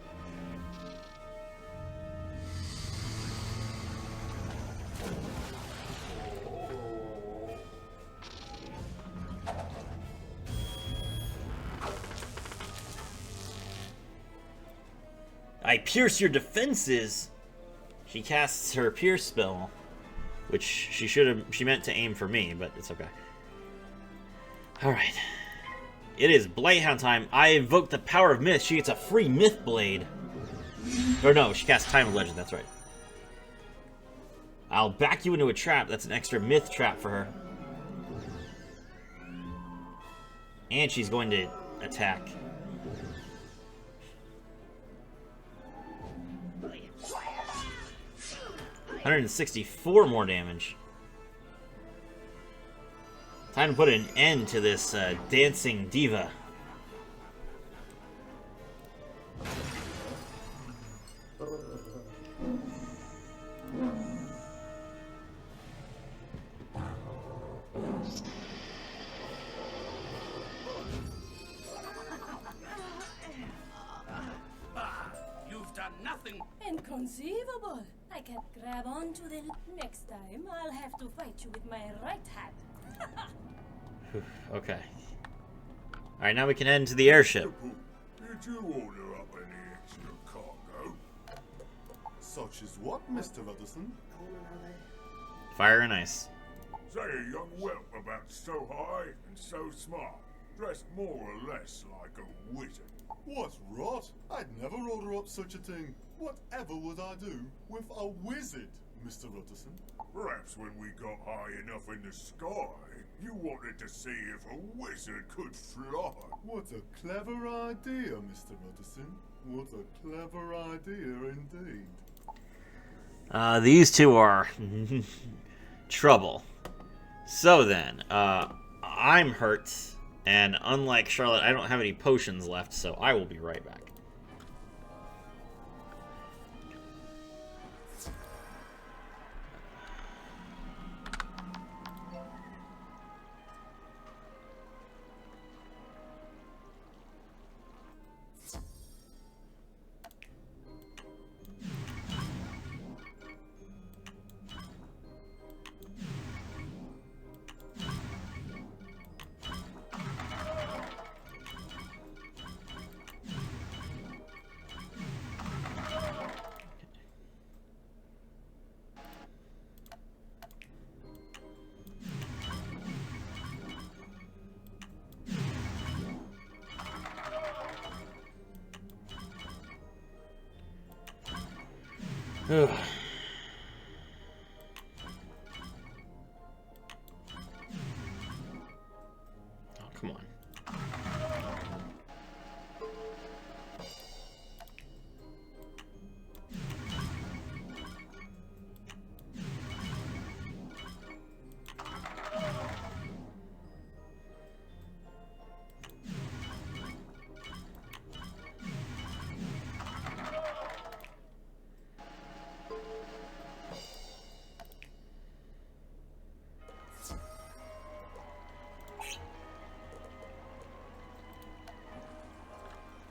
I pierce your defenses. She casts her pierce spell, which she meant to aim for me, but it's okay. All right. It is Blighthound time. I invoke the power of Myth. She gets a free Myth Blade. Or no, she casts Time of Legend. That's right. I'll back you into a trap. That's an extra Myth Trap for her. And she's going to attack. $164 more damage. Time to put an end to this dancing diva. You've done nothing. Inconceivable. I can't grab onto the... Next time, I'll have to fight you with my right hand. Okay. Alright, now we can head into the airship. Did you order up any extra cargo? Such as what, Mr. Utterson? Fire and ice. Say a young whelp about so high and so smart, dressed more or less like a wizard. What rot? I'd never order up such a thing. Whatever would I do with a wizard, Mr. Utterson? Perhaps when we got high enough in the sky, you wanted to see if a wizard could fly. What a clever idea, Mr. Utterson. What a clever idea indeed. These two are trouble. So then, I'm hurt, and unlike Charlotte, I don't have any potions left, so I will be right back. Ugh. Oh, come on.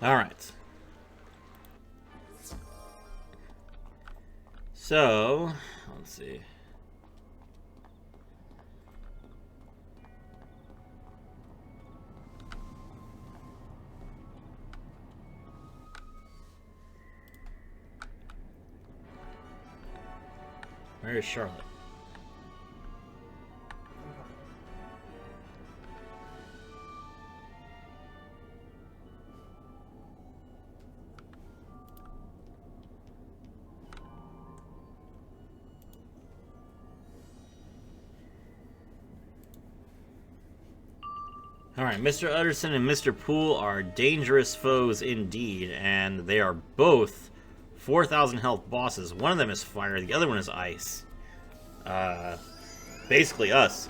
All right. So, let's see. Where is Charlotte? Alright, Mr. Utterson and Mr. Poole are dangerous foes indeed, and they are both 4,000 health bosses. One of them is fire, the other one is ice. Basically us.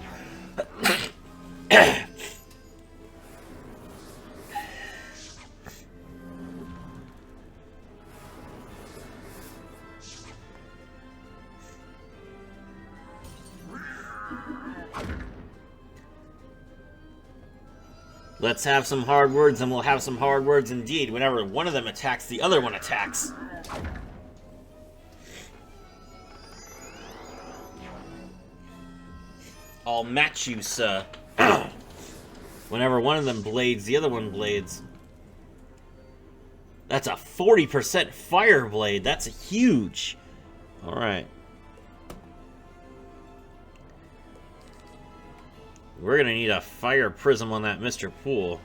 Let's have some hard words, and we'll have some hard words indeed. Whenever one of them attacks, the other one attacks. I'll match you, sir. Whenever one of them blades, the other one blades. That's a 40% fire blade. That's huge. Alright. We're gonna need a fire prism on that Mr. Poole.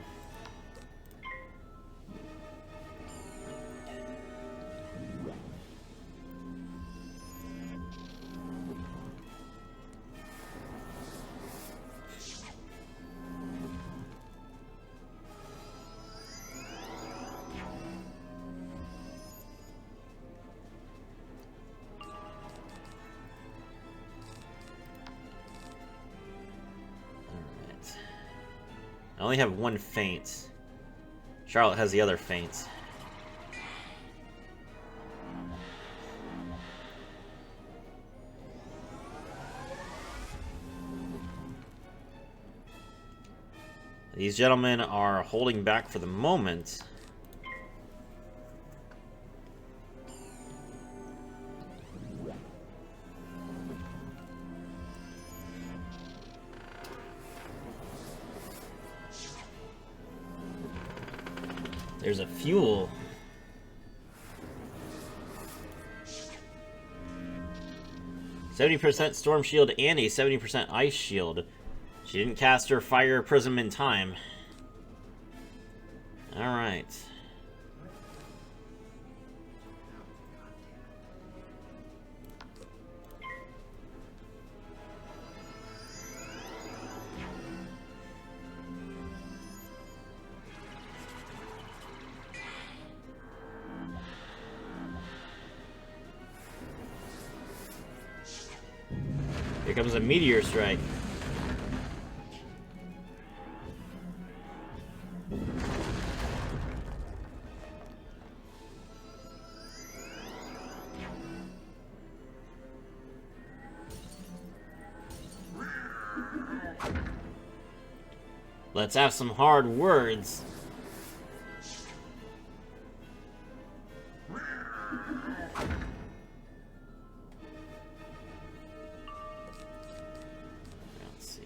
I only have one feint. Charlotte has the other feint. These gentlemen are holding back for the moment. There's a fuel. %70 storm shield and a 70% ice shield. She didn't cast her fire prism in time. Alright. Here comes a meteor strike. Let's have some hard words. Let's see.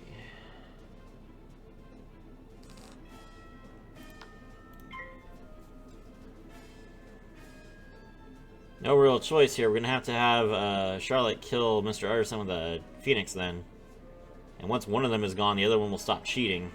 No real choice here. We're gonna have to have Charlotte kill Mr. Utterson with a Phoenix then. And once one of them is gone, the other one will stop cheating.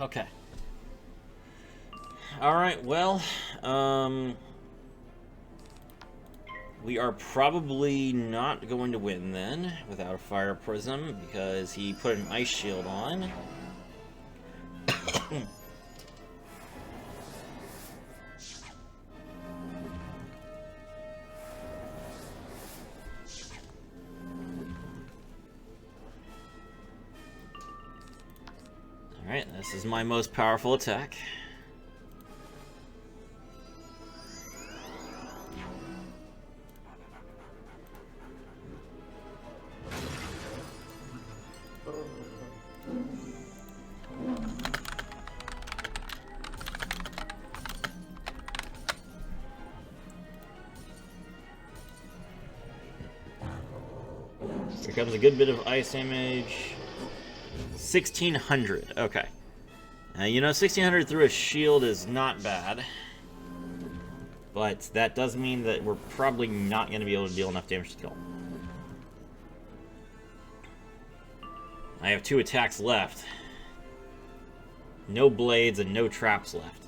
Okay. Alright, well, we are probably not going to win then without a fire prism because he put an ice shield on. Alright, this is my most powerful attack. Here comes a good bit of ice damage. 1600. Okay. You know, 1600 through a shield is not bad. But that does mean that we're probably not going to be able to deal enough damage to kill him. I have 2 attacks left. No blades and no traps left.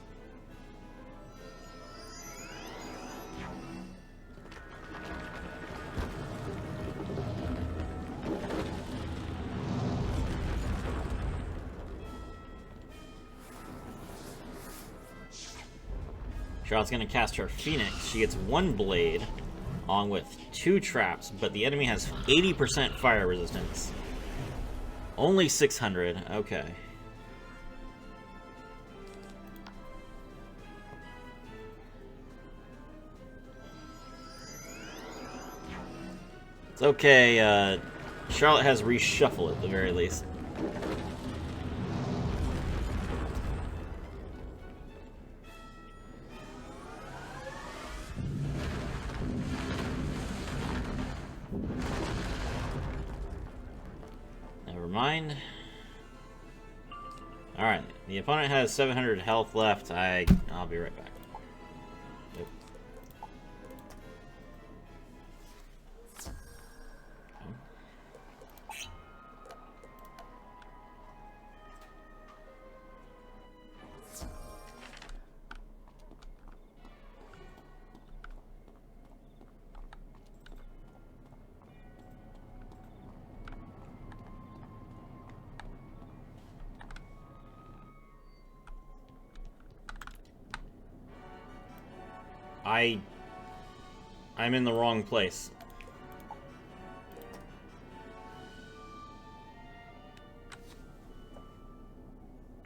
Charlotte's gonna cast her Phoenix. She gets 1 blade, along with 2 traps, but the enemy has 80% fire resistance. Only 600. Okay. It's okay. Charlotte has reshuffle at the very least. Mind. Alright, the opponent has 700 health left. I'll be right back. Nope. I'm in the wrong place.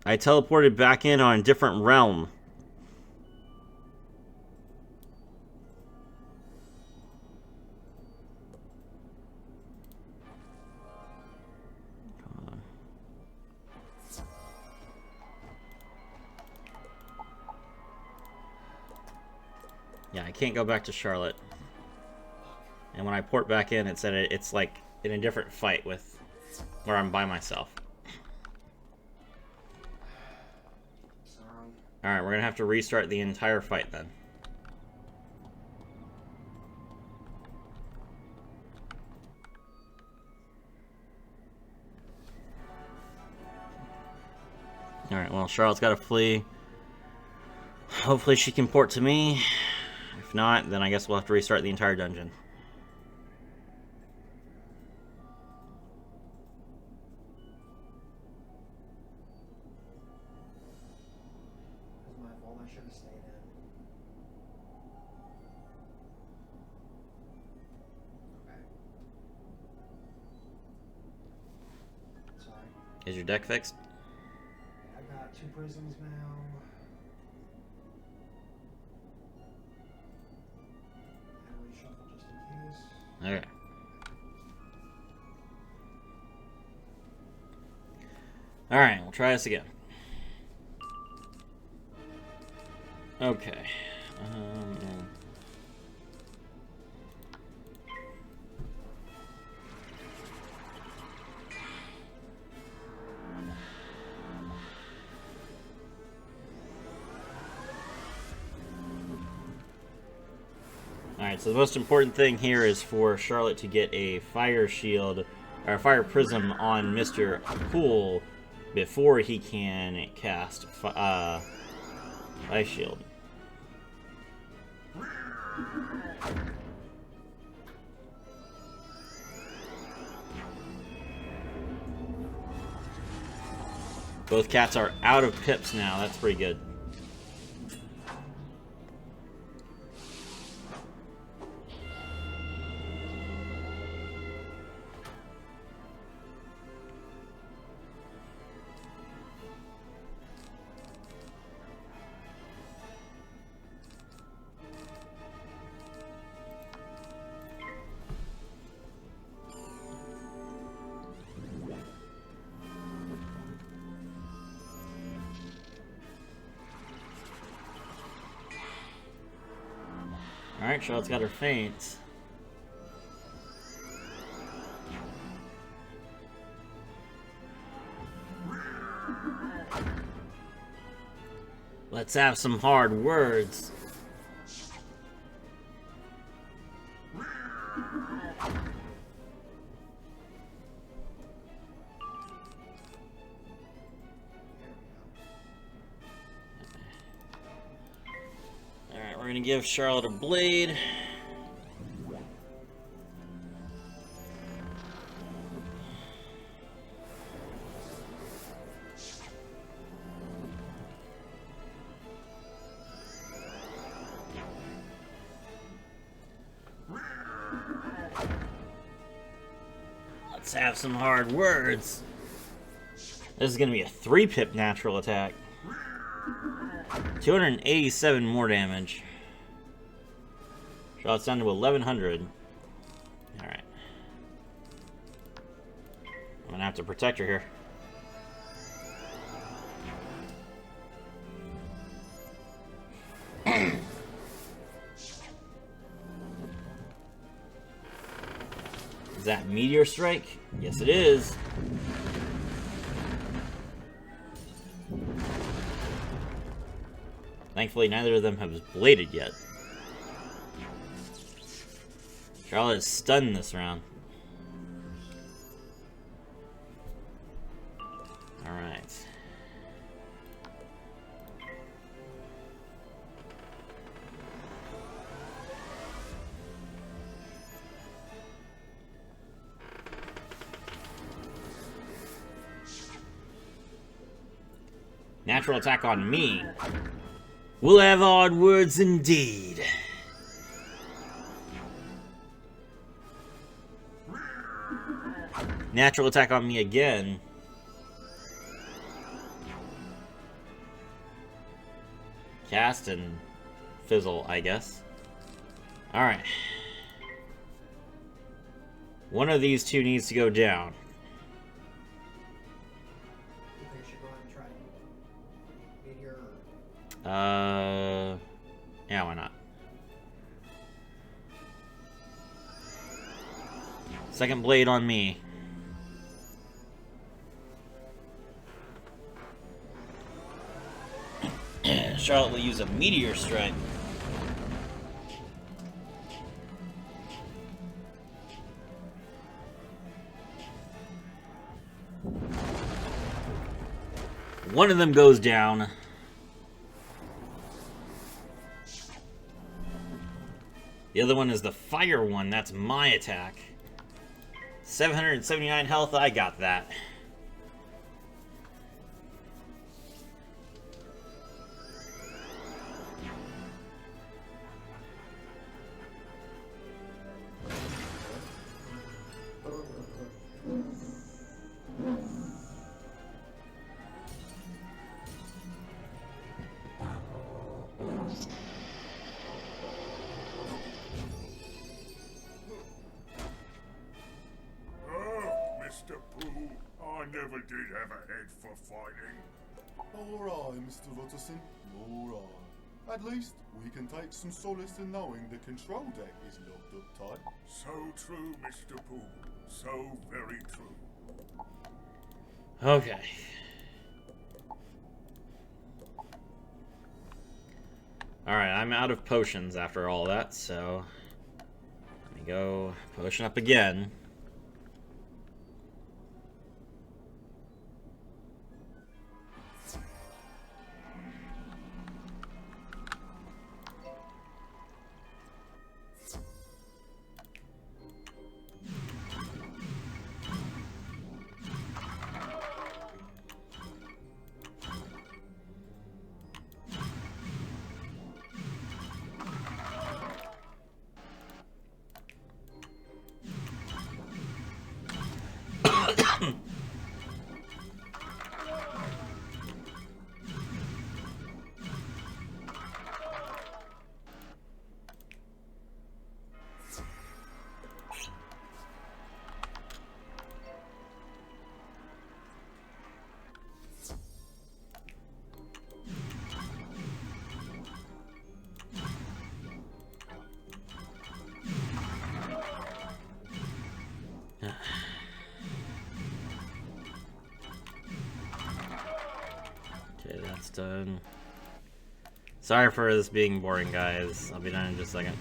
I teleported back in on a different realm. Yeah, I can't go back to Charlotte. And when I port back in, it said it's like in a different fight with where I'm by myself. Alright, we're gonna have to restart the entire fight then. Alright, well, Charlotte's gotta flee. Hopefully she can port to me. If not, then I guess we'll have to restart the entire dungeon. It was my fault. I should have stayed in. Okay. Sorry. Is your deck fixed? I've got 2 prisms now. And reshuffle just in case. Okay. Alright, we'll try this again. Okay. Alright, so the most important thing here is for Charlotte to get a fire shield, or a fire prism on Mr. Poole before he can cast Ice Shield. Both cats are out of pips now. That's pretty good. Alright, Charlotte's got her feint. Let's have some hard words. Alright, we're gonna give Charlotte a blade. Let's have some hard words. This is gonna be a 3-pip natural attack. 287 more damage. Charlotte's down to 1100. Alright. I'm gonna have to protect her here. Is that Meteor Strike? Yes, it is. Thankfully, neither of them have bladed yet. Charlotte is stunned this round. Alright. Natural attack on me. We'll have hard words indeed. Natural attack on me again. Cast and fizzle, I guess. Alright. One of these two needs to go down. You think I should go ahead and try Meteor? Yeah, why not? Second blade on me. Charlotte will use a Meteor Strike. One of them goes down. The other one is the fire one. That's my attack. 779 health. I got that. Mr. Pooh, I never did have a head for fighting. Alright, Mr. Utterson. Alright. At least we can take some solace in knowing the control deck is locked up tight. So true, Mr. Pooh. So very true. Okay. Alright, I'm out of potions after all that, so let me go potion up again. Okay, that's done. Sorry for this being boring, guys. I'll be done in just a second.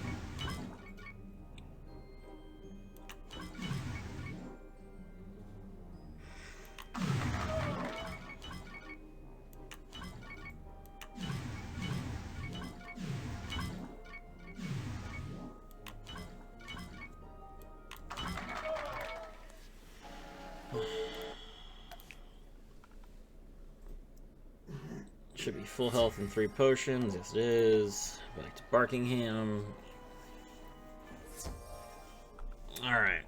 Should be full health and 3 potions. Yes, it is. Back to Barkingham. Alright.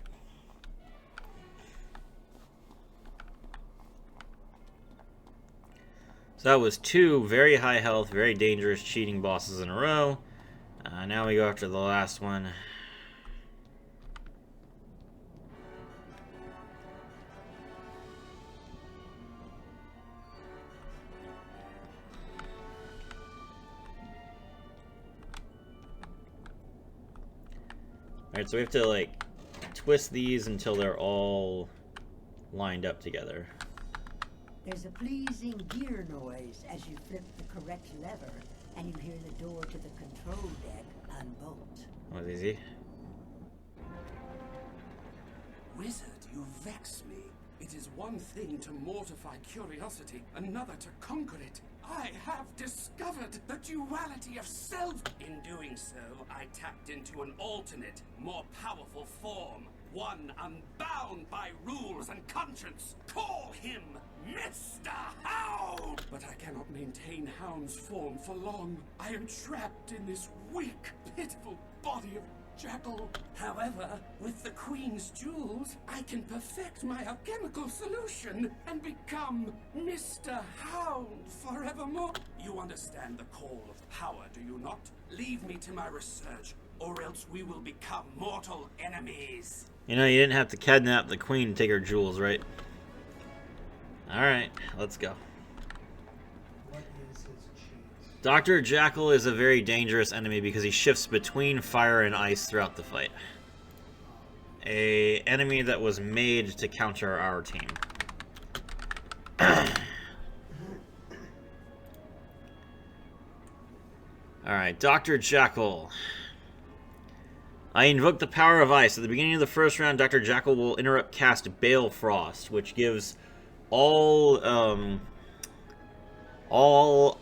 So that was 2 very high health, very dangerous cheating bosses in a row. Now we go after the last one. Alright, so we have to, like, twist these until they're all lined up together. There's a pleasing gear noise as you flip the correct lever, and you hear the door to the control deck unbolt. That was easy. Wizard, you vex me. It is one thing to mortify curiosity, another to conquer it. I have discovered the duality of self. In doing so, I tapped into an alternate, more powerful form. One unbound by rules and conscience. Call him Mr. Hound! But I cannot maintain Hound's form for long. I am trapped in this weak, pitiful body of Jackal. However, with the Queen's jewels, I can perfect my alchemical solution and become Mr. Hound forevermore. You understand the call of power, do you not? Leave me to my research, or else we will become mortal enemies. You know, you didn't have to kidnap the Queen to take her jewels, right? Alright, let's go. Dr. Jackal is a very dangerous enemy because he shifts between fire and ice throughout the fight. An enemy that was made to counter our team. Alright, Dr. Jackal. I invoke the power of ice. At the beginning of the first round, Dr. Jackal will interrupt cast Bale Frost, which gives all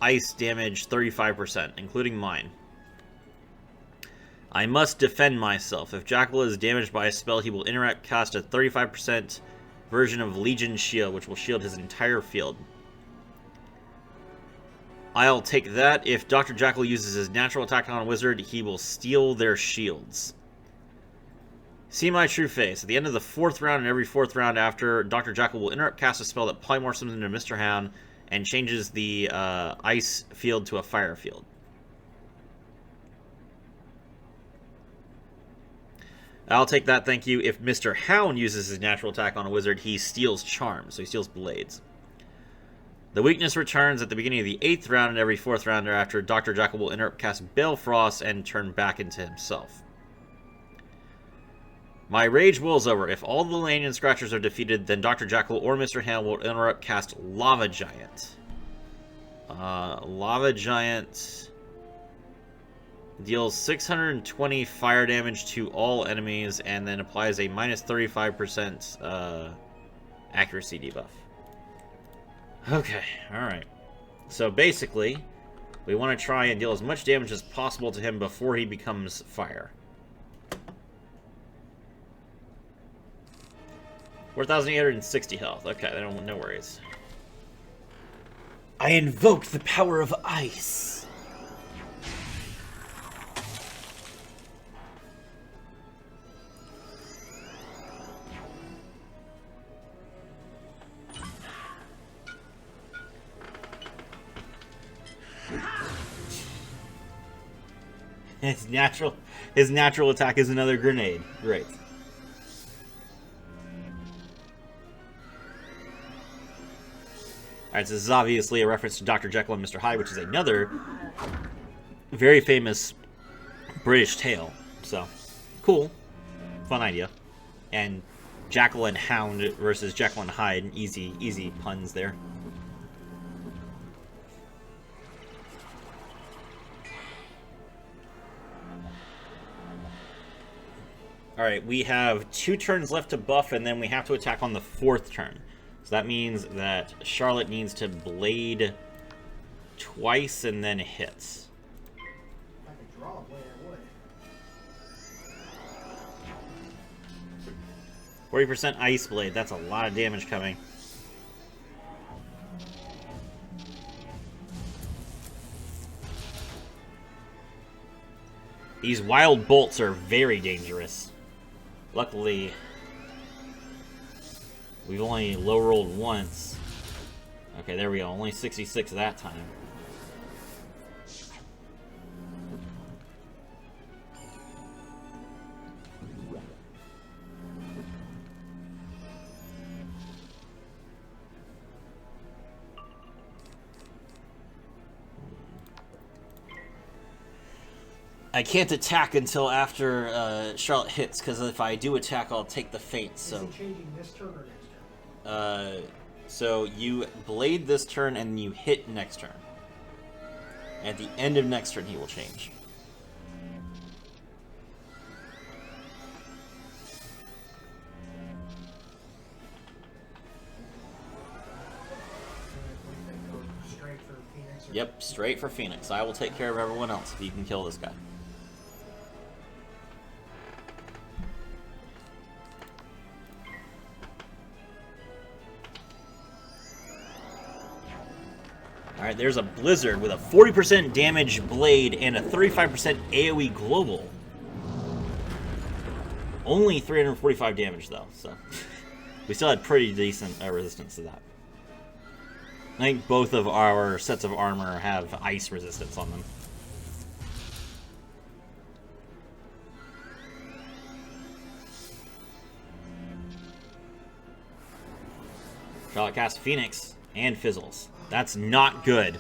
ice damage 35%, including mine. I must defend myself. If Jackal is damaged by a spell, he will interact cast a 35% version of Legion Shield, which will shield his entire field. I'll take that. If Dr. Jackal uses his natural attack on a wizard, he will steal their shields. See my true face. At the end of the 4th round and every 4th round after, Dr. Jackal will interrupt cast a spell that polymorphs him into Mr. Hound and changes the ice field to a fire field. I'll take that, thank you. If Mr. Hound uses his natural attack on a wizard, he steals charms, so he steals blades. The weakness returns at the beginning of the 8th round and every 4th round thereafter. Dr. Jackal will interrupt cast Balefrost and turn back into himself. My rage will's over. If all the Lanian Scratchers are defeated, then Dr. Jackal or Mr. Hound will interrupt cast Lava Giant. Lava Giant deals 620 fire damage to all enemies and then applies a minus 35% accuracy debuff. Okay, alright. So basically, we want to try and deal as much damage as possible to him before he becomes fire. 4,860 health. Okay, no worries. I invoke the power of ice. His natural attack is another grenade. Great. Alright, so this is obviously a reference to Dr. Jekyll and Mr. Hyde, which is another very famous British tale. So, cool. Fun idea. And Jekyll and Hound versus Jekyll and Hyde. Easy puns there. Alright, we have 2 turns left to buff, and then we have to attack on the 4th turn. So that means that Charlotte needs to blade twice and then hits. If I could draw a blade, I would. 40% ice blade. That's a lot of damage coming. These wild bolts are very dangerous. Luckily, we've only low rolled once. Okay, there we go. Only 66 that time. I can't attack until after Charlotte hits, because if I do attack, I'll take the fate. So. Is he changing this turn or next turn? So you blade this turn and you hit next turn. At the end of next turn, he will change. Straight for Phoenix? Yep, straight for Phoenix. I will take care of everyone else if you can kill this guy. Alright, there's a Blizzard with a 40% damage blade and a 35% AoE global. Only 345 damage though, so we still had pretty decent resistance to that. I think both of our sets of armor have ice resistance on them. Charlotte casts Phoenix and fizzles. That's not good.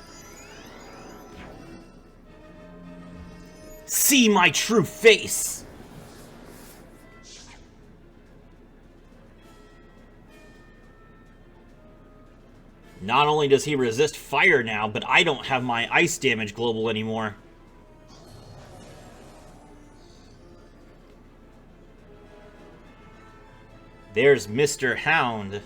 See my true face! Not only does he resist fire now, but I don't have my ice damage global anymore. There's Mr. Hound.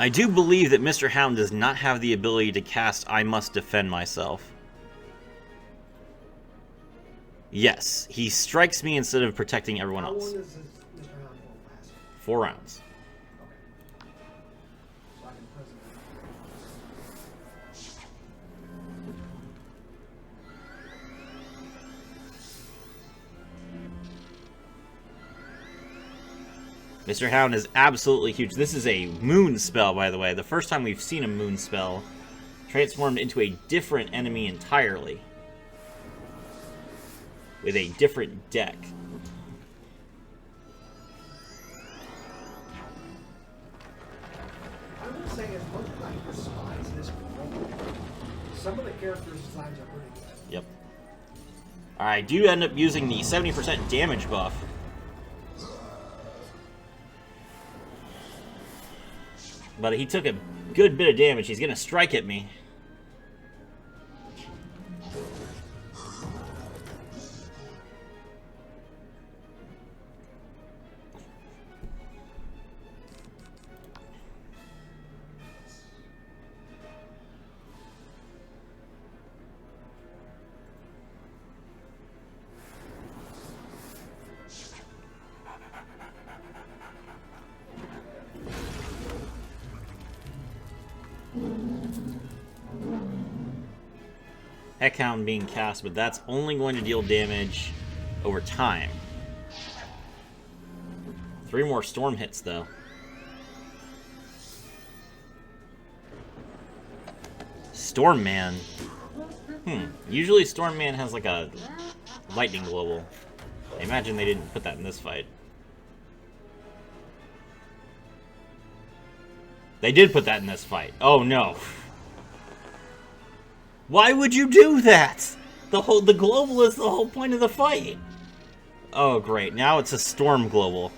I do believe that Mr. Hound does not have the ability to cast I Must Defend Myself. Yes, he strikes me instead of protecting everyone else. How long does this round last? 4 rounds. Okay. So I can present Mr. Hound is absolutely huge. This is a moon spell, by the way. The first time we've seen a moon spell transformed into a different enemy entirely. With a different deck. I would say as much as I despise this world, some of the characters' designs are pretty good. Yep. I do end up using the 70% damage buff. But he took a good bit of damage. He's going to strike at me. Heckhound being cast, but that's only going to deal damage over time. 3 more storm hits, though. Storm Man. Usually Storm Man has like a lightning global. I imagine they didn't put that in this fight. They did put that in this fight. Oh no. Why would you do that? The global is the whole point of the fight. Oh great, now it's a storm global.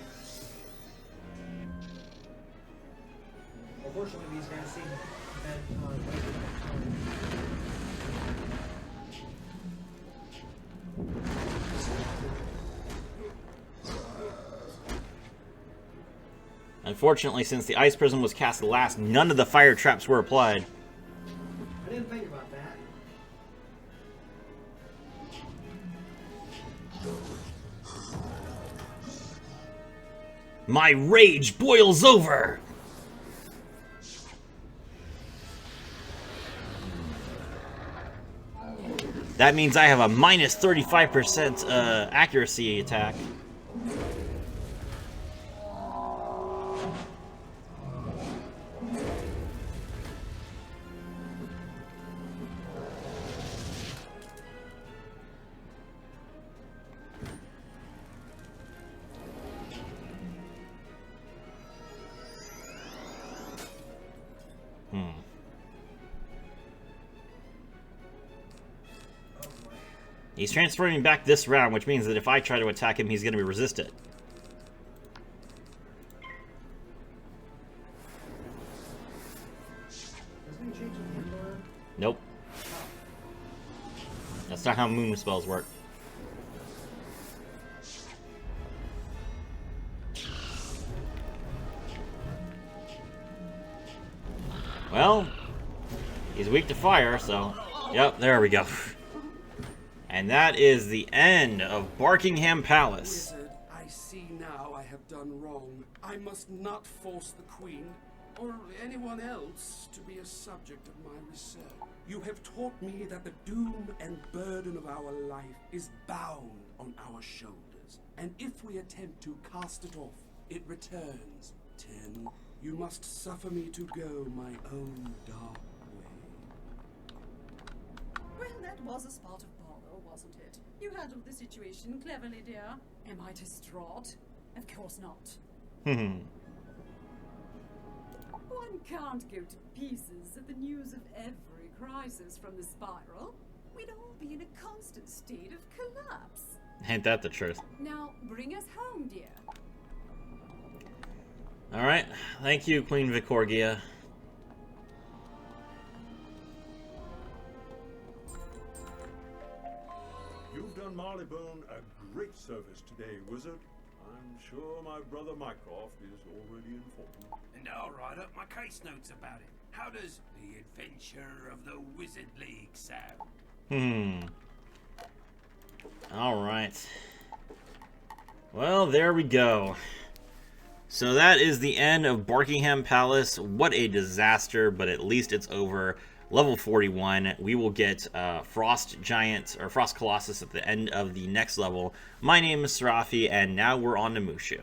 Unfortunately, these guys seem Unfortunately, since the Ice Prism was cast last, none of the fire traps were applied. I didn't think about that. My rage boils over! That means I have a minus 35% accuracy attack. He's transferring back this round, which means that if I try to attack him, he's going to be resisted. Doesn't he change the number? Nope. That's not how moon spells work. Well, he's weak to fire, so... Yep, there we go. And that is the end of Barkingham Palace. Wizard, I see now I have done wrong. I must not force the Queen, or anyone else, to be a subject of my research. You have taught me that the doom and burden of our life is bound on our shoulders. And if we attempt to cast it off, it returns. Tim, you must suffer me to go my own dark way. Well, that was a spot of bother, wasn't it? You handled the situation cleverly, dear. Am I distraught? Of course not. One can't go to pieces at the news of every crisis from the spiral. We'd all be in a constant state of collapse. Ain't that the truth? Now, bring us home, dear. Alright, thank you, Queen Vicorgia. You've done Marleybone a great service today, Wizard. I'm sure my brother Mycroft is already informed. And I'll write up my case notes about it. How does the adventure of the Wizard League sound? Alright. Well, there we go. So that is the end of Barkingham Palace. What a disaster, but at least it's over. Level 41. We will get Frost Giant, or Frost Colossus at the end of the next level. My name is Sarafi, and now we're on to Mushu.